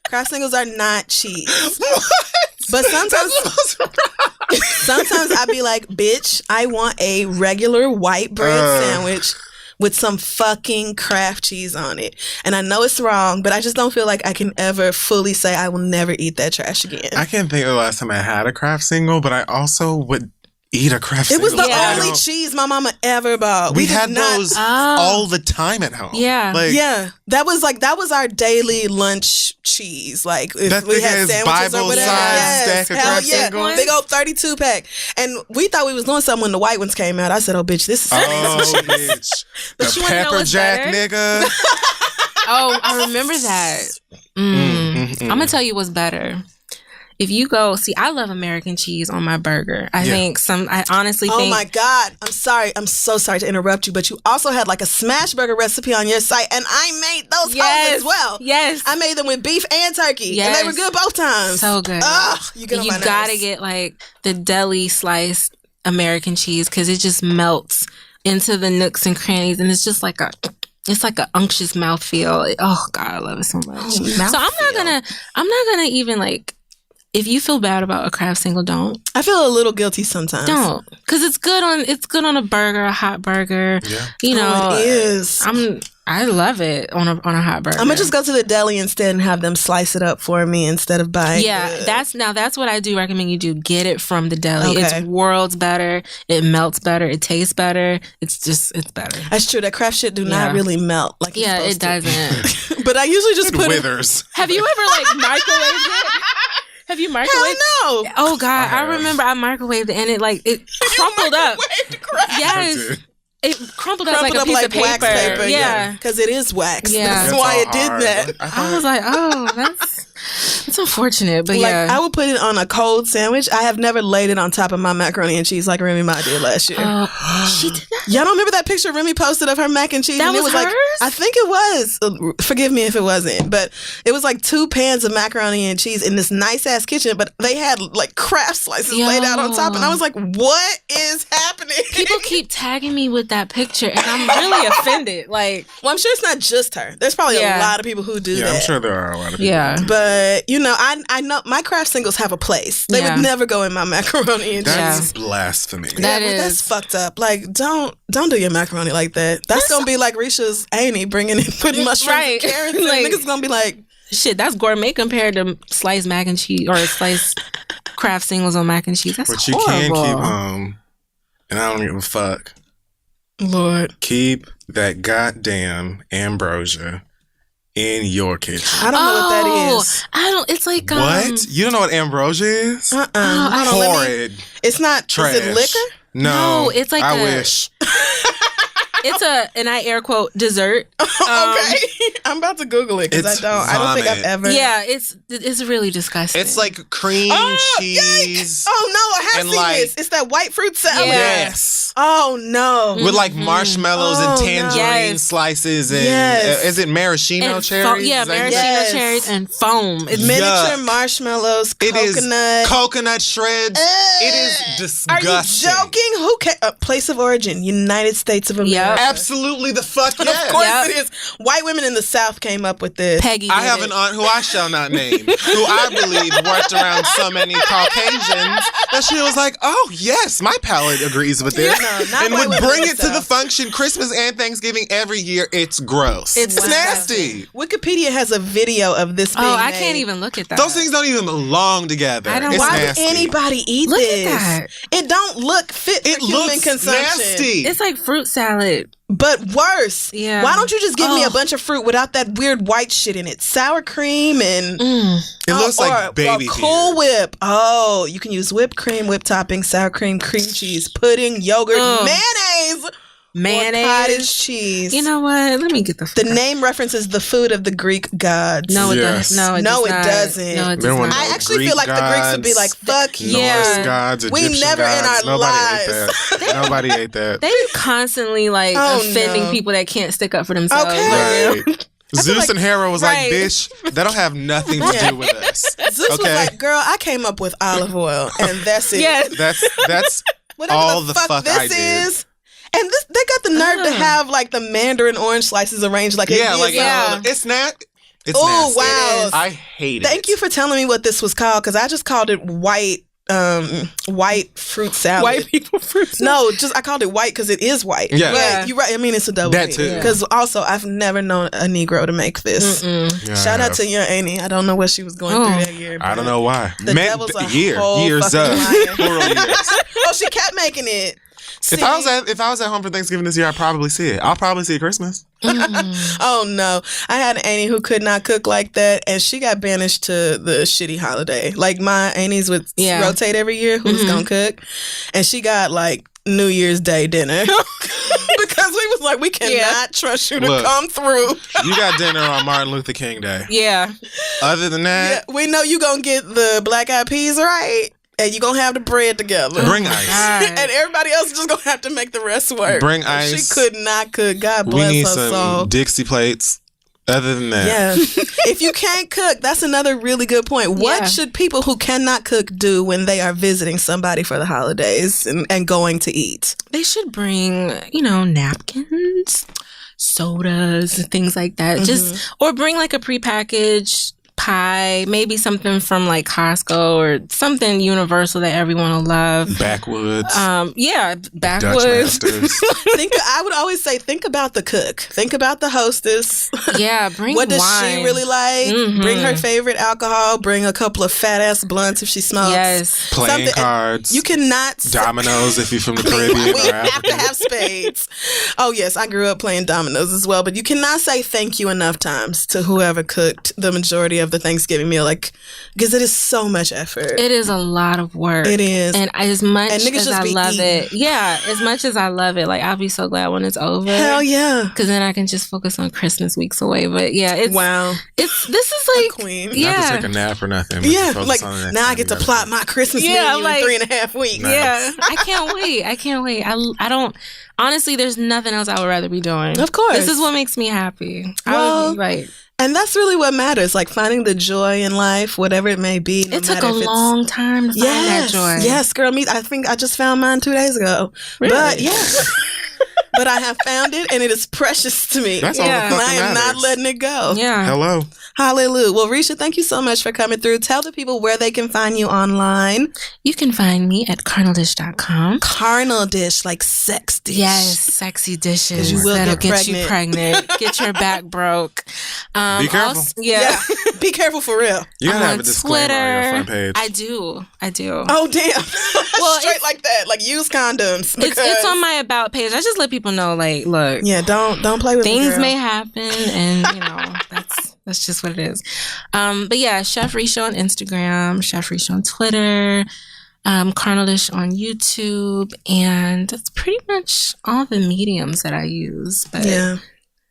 Kraft singles are not cheese. But sometimes I'd be like, bitch, I want a regular white bread sandwich with some fucking Kraft cheese on it. And I know it's wrong, but I just don't feel like I can ever fully say I will never eat that trash again. I can't think of the last time I had a Kraft single, but I also would eat a Kraft It single. was the Yeah. only cheese my mama ever bought. We did had not- those all the time at home. Yeah. Like, Yeah, that was our daily lunch cheese. Like if That we thing had is sandwiches or whatever. Bible-sized stack of hell Kraft yeah, singles. big old 32 pack. And we thought we was doing something when the white ones came out. I said, "Oh, bitch, this is." Oh, bitch. But The you wanna know pepper what's jack better? nigga. Oh, I remember that. I'm going to tell you what's better. If you go, see, I love American cheese on my burger. I honestly Oh think. my God. I'm sorry. I'm so sorry to interrupt you, but you also had like a smash burger recipe on your site, and I made those hoes as well. Yes. I made them with beef and turkey, and they were Yes. good both times. So good. Ugh, you get on my gotta nerves. get like the deli sliced American cheese because it just melts into the nooks and crannies, and it's just like it's like an unctuous mouthfeel. Oh God, I love it so much. So I'm not gonna even like. If you feel bad about a Kraft single, don't. I feel a little guilty sometimes. Don't, because it's good on a burger, a hot burger. Yeah. Oh, it is. I love it on a hot burger. I'm gonna just go to the deli instead and have them slice it up for me instead of buying. Yeah, the- that's what I do recommend you do. Get it from the deli. Okay. It's worlds better. It melts better. It tastes better. It's better. That's true. That Kraft shit do not Yeah. really melt like it's Yeah, it supposed to. doesn't. But I usually just It put it. withers. Have you ever like microwaved it? Have you microwaved? Hell no. Oh God, I have. remember I microwaved it and it crumpled up. I Yes, did. it crumpled up Crumpled like a up piece like of paper. wax paper. Yeah. because it is wax. Yeah. That's That's why all it did hard. that. I was like, oh, that's unfortunate, but Like yeah. I would put it on a cold sandwich. I have never laid it on top of my macaroni and cheese like Remy Ma did last year. She did that. Y'all don't remember that picture Remy posted of her mac and cheese? That and it was like, hers? I think it was. Forgive me if it wasn't, but it was like 2 pans of macaroni and cheese in this nice ass kitchen. But they had like Kraft slices laid out on top, and I was like, "What is happening?" People keep tagging me with that picture, and I'm really offended. Like, well, I'm sure it's not just her. There's probably a lot of people who do that. I'm sure there are a lot of people. yeah. But you know, I know my Kraft singles have a place. They would never go in my macaroni and cheese. That's blasphemy. That's fucked up. Like, don't do your macaroni like that. That's gonna be like Risha's Annie putting mushrooms and carrots. Like, niggas gonna be like, shit, that's gourmet compared to sliced mac and cheese or sliced Kraft singles on mac and cheese. That's but you horrible. can keep and I don't give a fuck. Lord, keep that goddamn ambrosia in your kitchen. I don't know what that is. I don't. It's like what? You don't know what ambrosia is? I don't. Horrid. It's not. Trash. Is it liquor? No, it's like I wish. It's and I air quote dessert. Okay, I'm about to Google it because I don't think I've ever. Yeah, it's really disgusting. It's like cream cheese. Yikes. Oh no, I have seen this. It's that white fruit salad. Yes. Oh no. With like marshmallows and tangerine slices and is it maraschino cherries? Maraschino cherries and foam. It's miniature marshmallows, It is coconut shreds. It is disgusting. Are you joking? Who place of origin, United States of America. Yep. Absolutely the fuck yes. Of course it is. White women in the South came up with this. Peggy I have an aunt who I shall not name, who I believe worked around so many Caucasians that she was like, oh yes, my palate agrees with this. No, and would bring it to the function Christmas and Thanksgiving every year. It's gross. It's nasty. Wikipedia has a video of this being I made. can't even look at that. Those things don't even belong together. I don't it's Why nasty. would anybody eat Look this? at that. It don't look fit for human consumption. Nasty. It's like fruit salad. But worse. Yeah. Why don't you just give me a bunch of fruit without that weird white shit in it? Sour cream and it looks like baby Cool Whip. Oh, you can use whipped cream, whipped topping, sour cream, cream cheese, pudding, yogurt, mayonnaise, or cottage cheese. You know what? Let me get the name references the food of the Greek gods. No, it doesn't. No, it doesn't. No, it does not. I actually feel like the Greeks would be like, fuck you. Norse gods, Egyptian we never gods. in our lives. Ate that. Nobody ate that. They constantly offending people that can't stick up for themselves. Okay. Right. Zeus and Hera was like, bitch, that don't have nothing to do with us. Zeus was like, girl, I came up with olive oil, and that's it. Yes. That's all the fuck I did. Is. And they got the nerve to have like the mandarin orange slices arranged like it's not. It's oh nasty. wow! I hate it. Thank you for telling me what this was called because I just called it white fruit salad. White people fruit salad. No, I called it white because it is white. Yeah. But you're right. I mean, it's a double. That too. Because also, I've never known a Negro to make this. Yeah, Shout out to your Auntie. I don't know what she was going through that year. I don't know why. The devil's a whole years fucking up, liar. plural years. Oh, she kept making it. If I was at home for Thanksgiving this year, I'd probably see it. I'll probably see it Christmas. Oh no, I had an auntie who could not cook like that, and she got banished to the shitty holiday. Like my aunties would rotate every year who was gonna cook, and she got like New Year's Day dinner because we was like, we cannot trust you to come through. You got dinner on Martin Luther King Day. Yeah. Other than that, we know you gonna get the black eyed peas right. And you gonna have the bread together. Bring ice. And everybody else is just gonna have to make the rest work. Bring ice. She could not cook. God bless her soul. We need some Dixie plates. Other than that. Yeah. If you can't cook, that's another really good point. What should people who cannot cook do when they are visiting somebody for the holidays and going to eat? They should bring, napkins, sodas, and things like that. Or bring like a prepackaged pie, maybe something from like Costco or something universal that everyone will love. Backwoods. I Backwoods. would always say, think about the cook. Think about the hostess. Yeah, bring what does wine. she really like? Bring her favorite alcohol. Bring a couple of fat ass blunts if she smokes. Yes. Playing cards. You cannot dominoes if you're from the Caribbean. We have to have spades. Oh yes, I grew up playing dominoes as well. But you cannot say thank you enough times to whoever cooked the majority of of the Thanksgiving meal, like, because it is so much effort. It is a lot of work. It is. And as much And niggas as just I be love eating. it, yeah, as much as I love it, like, I'll be so glad when it's over. Hell yeah. Because then I can just focus on Christmas weeks away. But yeah, it's Wow. This is like, Queen. Not yeah. to take a nap or nothing. But Yeah, to focus like on the next now I time get to you gotta plot do. my Christmas Yeah, menu like- in 3.5 weeks. Nice. Yeah, I can't wait. I don't. Honestly, there's nothing else I would rather be doing. Of course. This is what makes me happy. Well, Right. And that's really what matters, like finding the joy in life, whatever it may be. No It took matter a if it's- long time to find that joy. Yes, girl. I think I just found mine 2 days ago. Really? But yes. But I have found it and it is precious to me. That's all Yeah. the And fucking I am not matters. letting it go. Yeah. Hello. Hallelujah. Well, Risha, thank you so much for coming through. Tell the people where they can find you online. You can find me at carnaldish.com. Carnal dish, like sex dish. Yes, sexy dishes you will that'll get get you pregnant, get your back broke. Be careful. Yeah. Be careful for real. You gotta I'm have on a disclaimer on your front page. I do. Oh, damn. Well, Straight like that. Like, use condoms. It's on my about page. I just let people know, like, look, Yeah, don't play with things me, girl. may happen, and you know that's just what it is. But yeah, Chef Resha on Instagram, Chef Resha on Twitter, Carnalish on YouTube, and that's pretty much all the mediums that I use. But Yeah.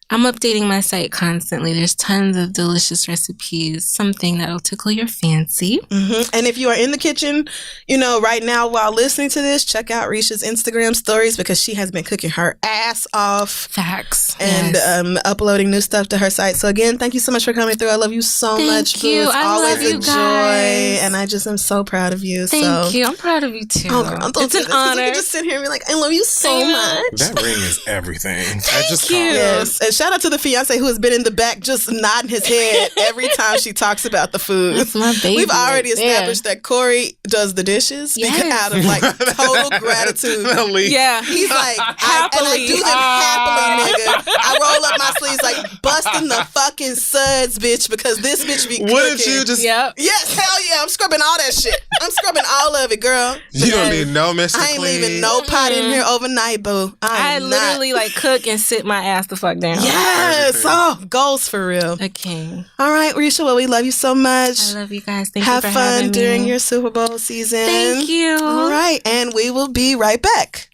I'm updating my site constantly. There's tons of delicious recipes, something that'll tickle your fancy. And if you are in the kitchen, right now while listening to this, check out Risha's Instagram stories because she has been cooking her ass off Facts. and Yes. uploading new stuff to her site. So again, thank you so much for coming through. I love you so Thank much. Boo. you. It's I always love you a joy, guys. and I just am so proud of you. Thank you. I'm proud of you too. Oh, girl, don't It's do an this, 'cause honor. You can just sit here and be like, I love you so I know. much. That ring is everything. I just you. called it. Yes, and shout out to the fiance who has been in the back just nodding his head every time she talks about the food. That's my baby. We've already right there. established that Corey does the dishes Yes. because out of like total gratitude. Definitely. Yeah. He's like, and I Happily. do them happily, nigga. I roll up my sleeves like busting the fucking suds, bitch, because this bitch be cooking. Wouldn't you just... Yep. Yes, hell yeah. I'm scrubbing all that shit. I'm scrubbing all of it, girl. You don't Yes. need no Mr. I ain't Clean. leaving no pot in here overnight, boo. I am literally like cook and sit my ass the fuck down. not. Yes. Oh, goals for real. A king. All right, Risha, well, we love you so much. I love you guys. Thank Have you for fun having during me. your Super Bowl season. Thank you. All right, and we will be right back.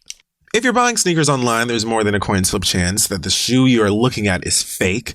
If you're buying sneakers online, there's more than a coin flip chance that the shoe you are looking at is fake.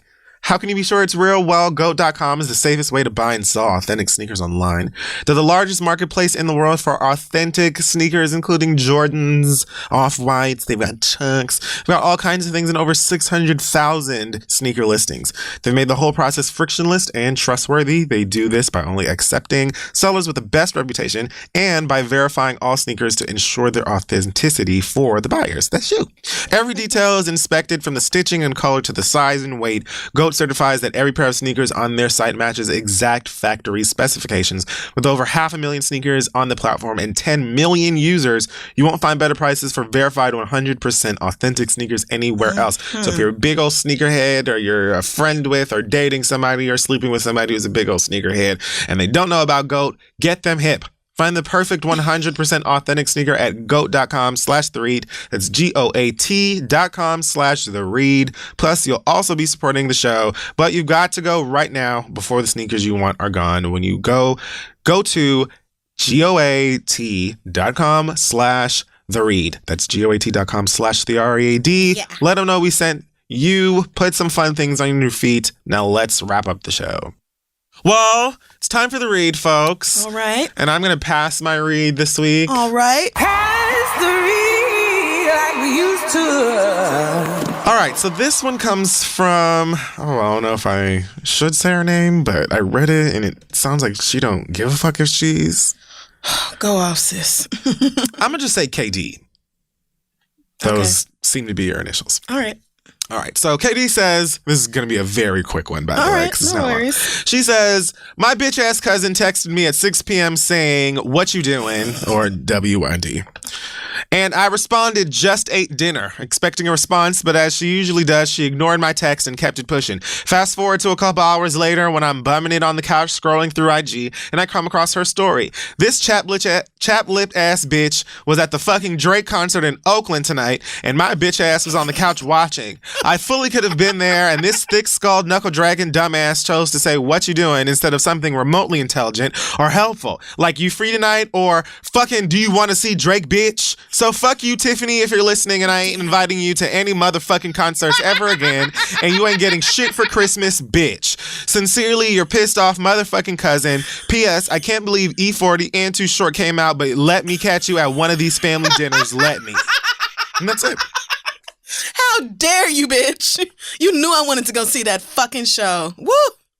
How can you be sure it's real? Well, GOAT.com is the safest way to buy and sell authentic sneakers online. They're the largest marketplace in the world for authentic sneakers, including Jordans, Off-Whites. They've got Chunks. They've got all kinds of things in over 600,000 sneaker listings. They've made the whole process frictionless and trustworthy. They do this by only accepting sellers with the best reputation and by verifying all sneakers to ensure their authenticity for the buyers. That's you. Every detail is inspected from the stitching and color to the size and weight. GOAT certifies that every pair of sneakers on their site matches exact factory specifications. With over 500,000 sneakers on the platform and 10 million users, you won't find better prices for verified 100% authentic sneakers anywhere else. So if you're a big old sneakerhead, or you're a friend with or dating somebody or sleeping with somebody who's a big old sneakerhead and they don't know about GOAT, get them hip. Find the perfect 100% authentic sneaker at goat.com/theread. That's GOAT.com/theread. Plus, you'll also be supporting the show, but you've got to go right now before the sneakers you want are gone. When you go to GOAT.com/theread. That's GOAT.com/theread. Yeah. Let them know we sent you. Put some fun things on your feet. Now let's wrap up the show. Well, it's time for the read, folks. All right. And I'm going to pass my read this week. All right. Pass the read like we used to. All right, so this one comes from, I don't know if I should say her name, but I read it and it sounds like she don't give a fuck if she's... Go off, sis. I'm going to just say KD. Those seem to be your initials. All right. All right, so KD says, this is going to be a very quick one, by the All way, right, because it's no not long. worries. She says, my bitch-ass cousin texted me at 6 p.m. saying, what you doing? Or WND. And I responded, just ate dinner, expecting a response, but as she usually does, she ignored my text and kept it pushing. Fast forward to a couple hours later when I'm bumming it on the couch scrolling through IG, and I come across her story. This chap-lipped ass bitch was at the fucking Drake concert in Oakland tonight, and my bitch ass was on the couch watching. I fully could have been there, and this thick-skulled knuckle-dragging dumbass chose to say, what you doing, instead of something remotely intelligent or helpful, like you free tonight, or fucking do you want to see Drake, bitch? So fuck you, Tiffany, if you're listening, and I ain't inviting you to any motherfucking concerts ever again, and you ain't getting shit for Christmas, bitch. Sincerely, your pissed off motherfucking cousin. P.S. I can't believe E40 and Too Short came out, but let me catch you at one of these family dinners. Let me. And that's it. How dare you, bitch? You knew I wanted to go see that fucking show. Woo!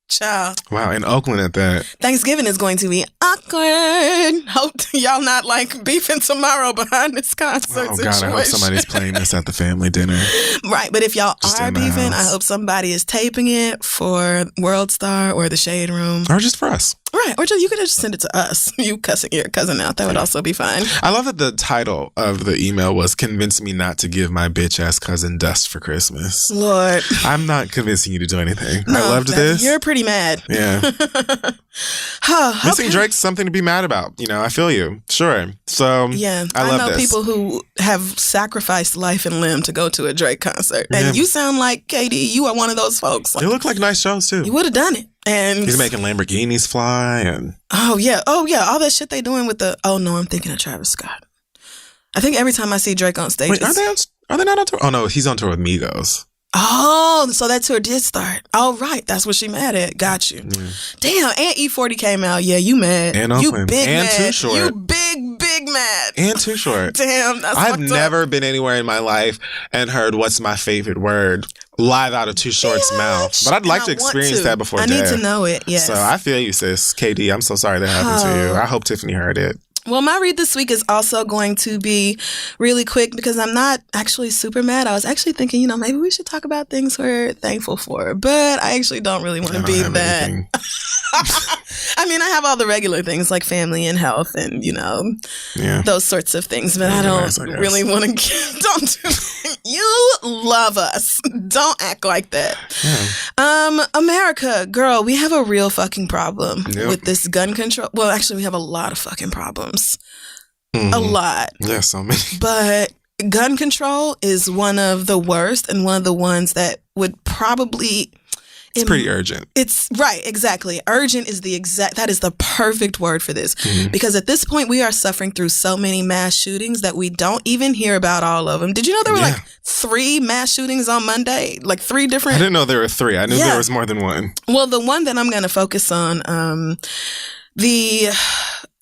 Child. Wow, in Oakland at that. Thanksgiving is going to be awkward. Hope y'all not like beefing tomorrow behind this concert Oh, situation. God, I hope somebody's playing this at the family dinner. Right, but if y'all Just are in the beefing, house. I hope somebody is taping it for World Star or the Shade Room. Or just for us. Right, or you could just send it to us. You cussing your cousin out. That would also be fine. I love that the title of the email was Convince Me Not to Give My Bitch Ass Cousin Dust for Christmas. Lord. I'm not convincing you to do anything. No, I loved this. You're pretty mad. Yeah. Huh, Missing okay. Drake's something to be mad about. You know, I feel you. Sure. So, Yeah, I love know this. people who have sacrificed life and limb to go to a Drake concert. And Yeah. you sound like, KD, you are one of those folks. They Like, look like nice shows, too. you would have done it. And He's making Lamborghinis fly and... Oh yeah, all that shit they doing with the. Oh no, I'm thinking of Travis Scott. I think every time I see Drake on stage, Wait, are they not on tour? Oh, no, he's on tour with Migos. oh, so that tour did start. Oh right, that's what she mad at. Got you. Yeah. Damn, and E40 came out. Yeah, you mad? And you Oakland. big And mad? Too Short. You big mad? And Too Short. Damn, that's I've fucked up. never been anywhere in my life and heard What's My Favorite Word live out of Too Short's mouth. But I'd like And to I want experience to. that before I death. need to know it. Yes. So I feel you, sis. KD, I'm so sorry that happened to you. Oh. I hope Tiffany heard it. Well, my read this week is also going to be really quick because I'm not actually super mad. I was actually thinking, maybe we should talk about things we're thankful for, but I actually don't really want to be that. Anything. I mean, I have all the regular things like family and health and, Yeah. those sorts of things, but I don't Nice, I guess. really want to don't do You love us. Don't act like that. Yeah. America, girl, we have a real fucking problem Yep. with this gun control. Well, actually, we have a lot of fucking problems. A Mhm. lot. Yeah, so many. But gun control is one of the worst and one of the ones that would probably... It's pretty urgent. It's right, exactly. Urgent is that is the perfect word for this. Because at this point, we are suffering through so many mass shootings that we don't even hear about all of them. Did you know there were like 3 mass shootings on Monday? Like 3 different... I didn't know there were 3. I knew there was more than one. Well, the one that I'm going to focus on, the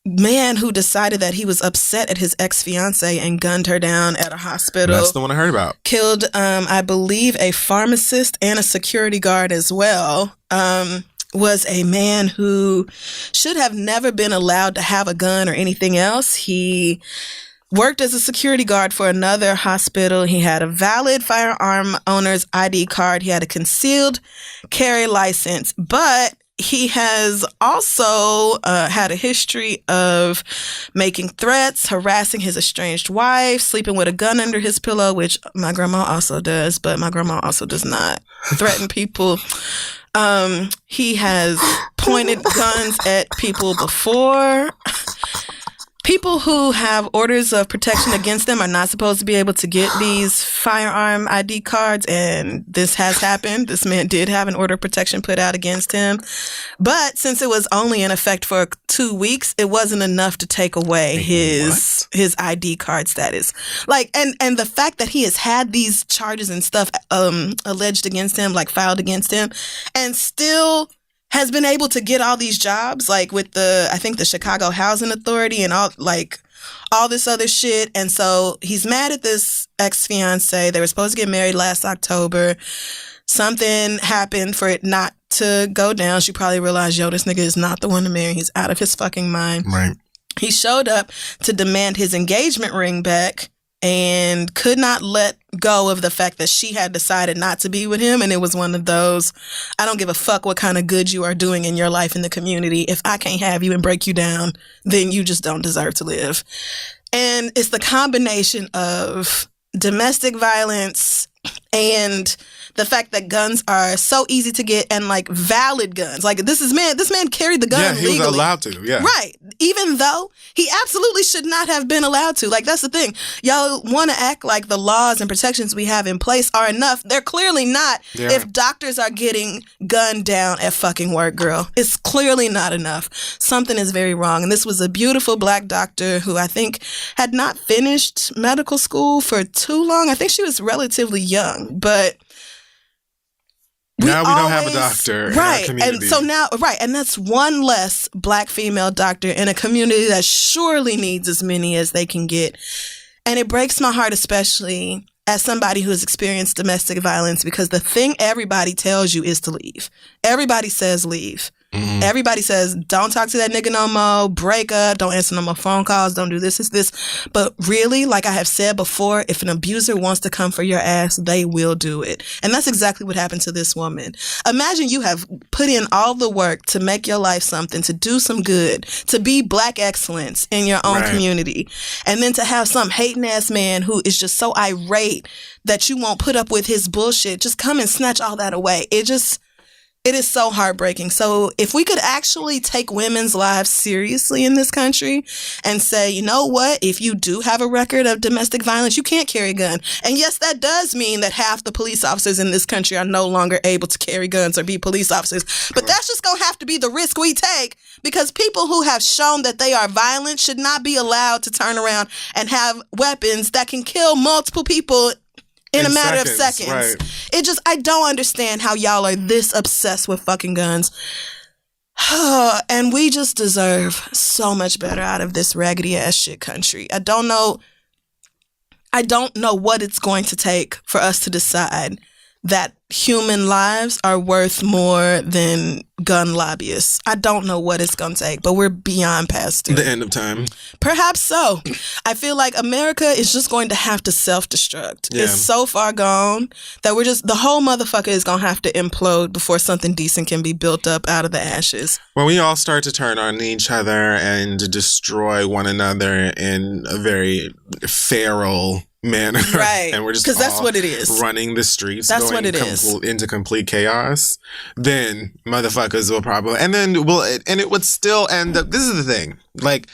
man who decided that he was upset at his ex-fiancée and gunned her down at a hospital. That's the one I heard about. Killed, I believe, a pharmacist and a security guard as well. Was a man who should have never been allowed to have a gun or anything else. He worked as a security guard for another hospital. He had a valid firearm owner's ID card. He had a concealed carry license, but he has also had a history of making threats, harassing his estranged wife, sleeping with a gun under his pillow, which my grandma also does, but my grandma also does not threaten people. He has pointed guns at people before. People who have orders of protection against them are not supposed to be able to get these firearm ID cards, and this has happened. This man did have an order of protection put out against him. But since it was only in effect for 2 weeks, it wasn't enough to take away his ID card status. Like, and the fact that he has had these charges and stuff alleged against him, like filed against him, and still has been able to get all these jobs, like with I think the Chicago Housing Authority and all this other shit. And so he's mad at this ex-fiance. They were supposed to get married last October. Something happened for it not to go down. She probably realized, this nigga is not the one to marry. He's out of his fucking mind. Right. He showed up to demand his engagement ring back and could not let go of the fact that she had decided not to be with him. And it was one of those, I don't give a fuck what kind of good you are doing in your life in the community. If I can't have you and break you down, then you just don't deserve to live. And it's the combination of domestic violence and the fact that guns are so easy to get, and like valid guns. Like this man carried the gun legally. Yeah, he was allowed to. Yeah, right. Even though he absolutely should not have been allowed to. Like that's the thing. Y'all want to act like the laws and protections we have in place are enough. They're clearly not. Yeah. If doctors are getting gunned down at fucking work, girl, it's clearly not enough. Something is very wrong. And this was a beautiful black doctor who I think had not finished medical school for too long. I think she was relatively young, but now we don't have a doctor in our community. And so now, and that's one less black female doctor in a community that surely needs as many as they can get. And it breaks my heart, especially as somebody who has experienced domestic violence, because the thing everybody tells you is to leave. Everybody says leave. Mm-hmm. Everybody says, don't talk to that nigga no more, break up, don't answer no more phone calls, don't do this. But really, like I have said before, if an abuser wants to come for your ass, they will do it. And that's exactly what happened to this woman. Imagine you have put in all the work to make your life something, to do some good, to be black excellence in your own community. And then to have some hating ass man who is just so irate that you won't put up with his bullshit, just come and snatch all that away. It is so heartbreaking. So if we could actually take women's lives seriously in this country and say, you know what, if you do have a record of domestic violence, you can't carry a gun. And yes, that does mean that half the police officers in this country are no longer able to carry guns or be police officers. But that's just going to have to be the risk we take, because people who have shown that they are violent should not be allowed to turn around and have weapons that can kill multiple people in a matter of seconds. Right. I don't understand how y'all are this obsessed with fucking guns. And we just deserve so much better out of this raggedy ass shit country. I don't know what it's going to take for us to decide that human lives are worth more than gun lobbyists. I don't know what it's going to take, but we're beyond past it. The end of time. Perhaps so. I feel like America is just going to have to self-destruct. Yeah. It's so far gone that the whole motherfucker is going to have to implode before something decent can be built up out of the ashes. When we all start to turn on each other and destroy one another in a very feral manner. Right. And we're just because that's what it is. Running the streets. That's what it is. Into complete chaos. Then motherfuckers will probably, and it would still end up, this is the thing, like,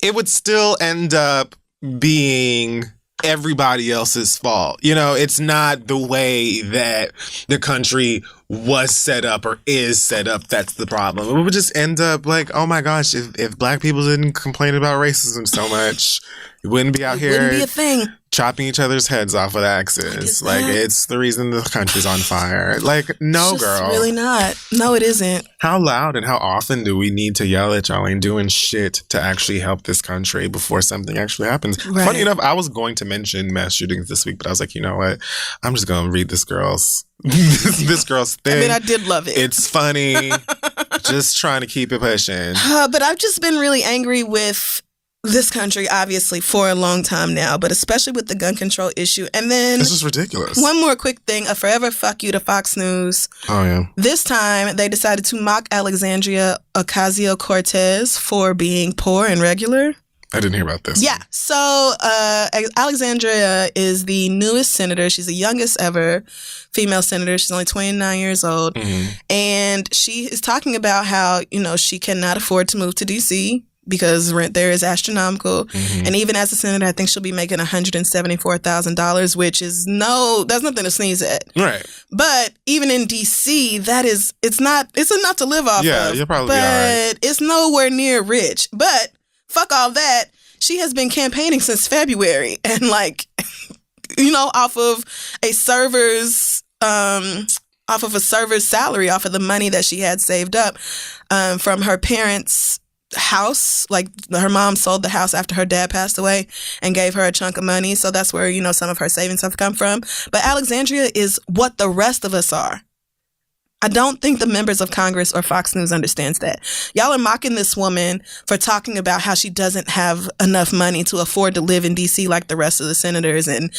it would still end up being everybody else's fault. You know, it's not the way that the country was set up or is set up that's the problem. It would just end up like, oh my gosh, if black people didn't complain about racism so much, it wouldn't be out here. Wouldn't be a thing. Chopping each other's heads off with axes. Like, it's the reason the country's on fire. Like, no, it's girl. Really not. No, it isn't. How loud and how often do we need to yell at y'all and doing shit to actually help this country before something actually happens? Right. Funny enough, I was going to mention mass shootings this week, but I was like, you know what? I'm just going to read this girl's thing. I mean, I did love it. It's funny. Just trying to keep it pushing. But I've just been really angry with this country, obviously, for a long time now, but especially with the gun control issue. And then it's just ridiculous. One more quick thing, a forever fuck you to Fox News. Oh, yeah. This time, they decided to mock Alexandria Ocasio-Cortez for being poor and regular. I didn't hear about this. Yeah. So Alexandria is the newest senator. She's the youngest ever female senator. She's only 29 years old. Mm-hmm. And she is talking about how, she cannot afford to move to D.C., because rent there is astronomical. Mm-hmm. And even as a senator, I think she'll be making $174,000, which is that's nothing to sneeze at. Right. But even in DC, it's enough to live off of. Yeah, you're probably all right. But it's nowhere near rich. But fuck all that. She has been campaigning since February and off of a server's salary, off of the money that she had saved up from her parents' house. Like, her mom sold the house after her dad passed away and gave her a chunk of money. So that's where, some of her savings have come from. But Alexandria is what the rest of us are. I don't think the members of Congress or Fox News understands that. Y'all are mocking this woman for talking about how she doesn't have enough money to afford to live in D.C. like the rest of the senators. And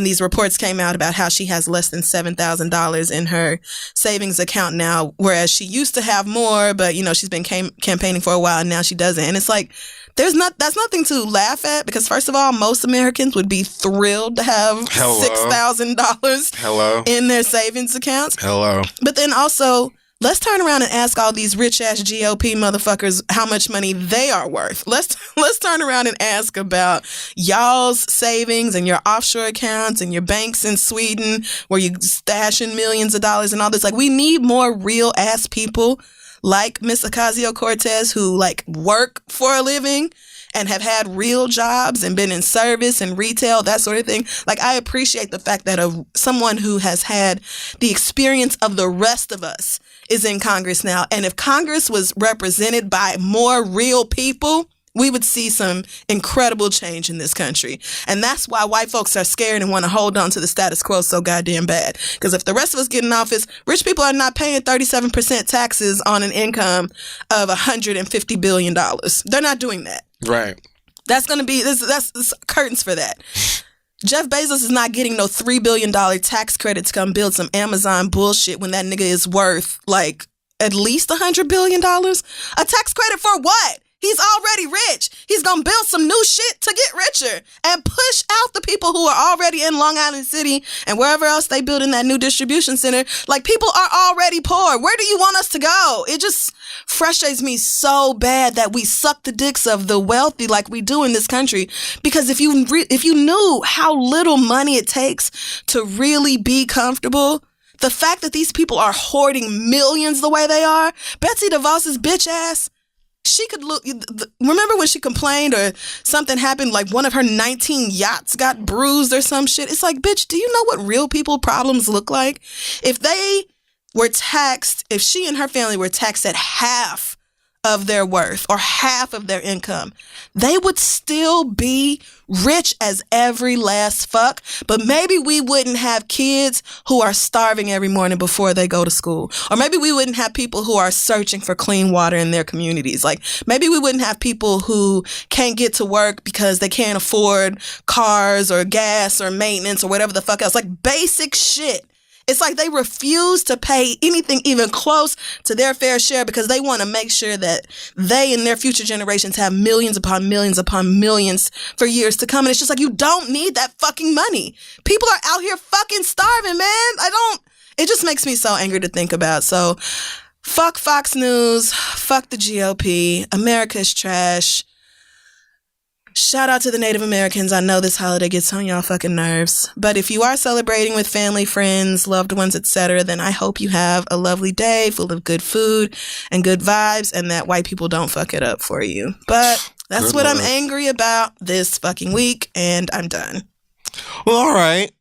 these reports came out about how she has less than $7,000 in her savings account now, whereas she used to have more, but, you know, she's been campaigning for a while and now she doesn't. And it's like, that's nothing to laugh at, because first of all, most Americans would be thrilled to have $6,000 in their savings accounts. But then also, let's turn around and ask all these rich ass GOP motherfuckers how much money they are worth. Let's turn around and ask about y'all's savings and your offshore accounts and your banks in Sweden where you stashing millions of dollars and all this. Like, we need more real ass people like Miss Ocasio-Cortez who like work for a living and have had real jobs and been in service and retail, that sort of thing. Like, I appreciate the fact that someone who has had the experience of the rest of us is in Congress now. And if Congress was represented by more real people, we would see some incredible change in this country. And that's why white folks are scared and want to hold on to the status quo so goddamn bad. Because if the rest of us get in office, rich people are not paying 37% taxes on an income of $150 billion. They're not doing that. Right. That's going to be, that's curtains for that. Jeff Bezos is not getting no $3 billion tax credit to come build some Amazon bullshit when that nigga is worth like at least $100 billion. A tax credit for what? He's already rich. He's going to build some new shit to get richer and push out the people who are already in Long Island City and wherever else they build in that new distribution center. Like, people are already poor. Where do you want us to go? It just frustrates me so bad that we suck the dicks of the wealthy like we do in this country. Because if you knew how little money it takes to really be comfortable, the fact that these people are hoarding millions the way they are, Betsy DeVos's bitch ass, she could look. Remember when she complained or something happened, like one of her 19 yachts got bruised or some shit? It's like, bitch, do you know what real people problems look like? If they were taxed, if she and her family were taxed at half of their worth or half of their income, they would still be rich as every last fuck. But maybe we wouldn't have kids who are starving every morning before they go to school. Or maybe we wouldn't have people who are searching for clean water in their communities. Like, maybe we wouldn't have people who can't get to work because they can't afford cars or gas or maintenance or whatever the fuck else. Like, basic shit. It's like they refuse to pay anything even close to their fair share because they want to make sure that they and their future generations have millions upon millions upon millions for years to come. And it's just like, you don't need that fucking money. People are out here fucking starving, man. It just makes me so angry to think about. So fuck Fox News. Fuck the GOP. America is trash. Shout out to the Native Americans. I know this holiday gets on y'all fucking nerves. But if you are celebrating with family, friends, loved ones, etc., then I hope you have a lovely day full of good food and good vibes and that white people don't fuck it up for you. But that's what I'm angry about this fucking week, and I'm done. Well, all right.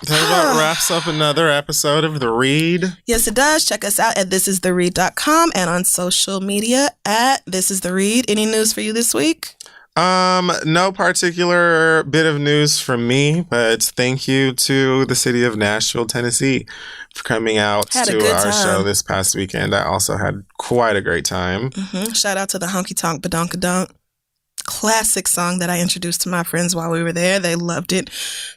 That about wraps up another episode of The Read. Yes, it does. Check us out at thisistheread.com and on social media at thisistheread. Any news for you this week? No particular bit of news from me, but thank you to the city of Nashville, Tennessee for coming out to our show this past weekend. I also had quite a great time. Mm-hmm. Shout out to the Honky Tonk Badonkadonk. Classic song that I introduced to my friends while we were there. They loved it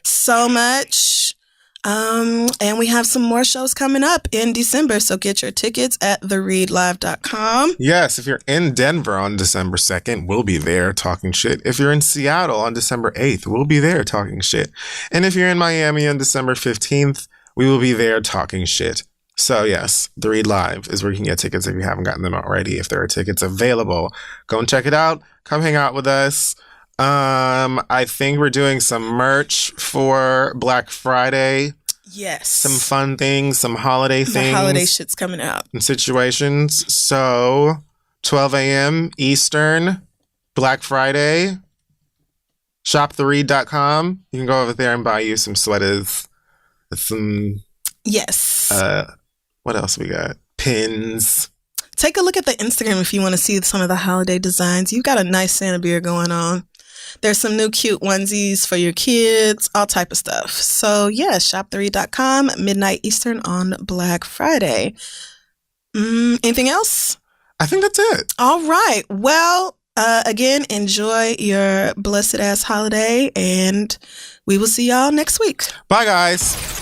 so much. And we have some more shows coming up in December, so get your tickets at thereadlive.com. Yes, if you're in Denver on December 2nd, we'll be there talking shit. If you're in Seattle on December 8th, we'll be there talking shit. And if you're in Miami on December 15th, we will be there talking shit. So yes, The Read Live is where you can get tickets if you haven't gotten them already. If there are tickets available, go and check it out. Come hang out with us. I think we're doing some merch for Black Friday. Yes. Some fun things, some holiday things. The holiday shit's coming out. And situations. So, 12 a.m. Eastern, Black Friday. Shoptheread.com. You can go over there and buy you some sweaters. Some... Yes. What else we got? Pins. Take a look at the Instagram if you want to see some of the holiday designs. You've got a nice Santa beard going on. There's some new cute onesies for your kids, all type of stuff. So yeah, shop3.com, midnight Eastern on Black Friday. Anything else? I think that's it. All right. Well, again, enjoy your blessed ass holiday, and we will see y'all next week. Bye, guys.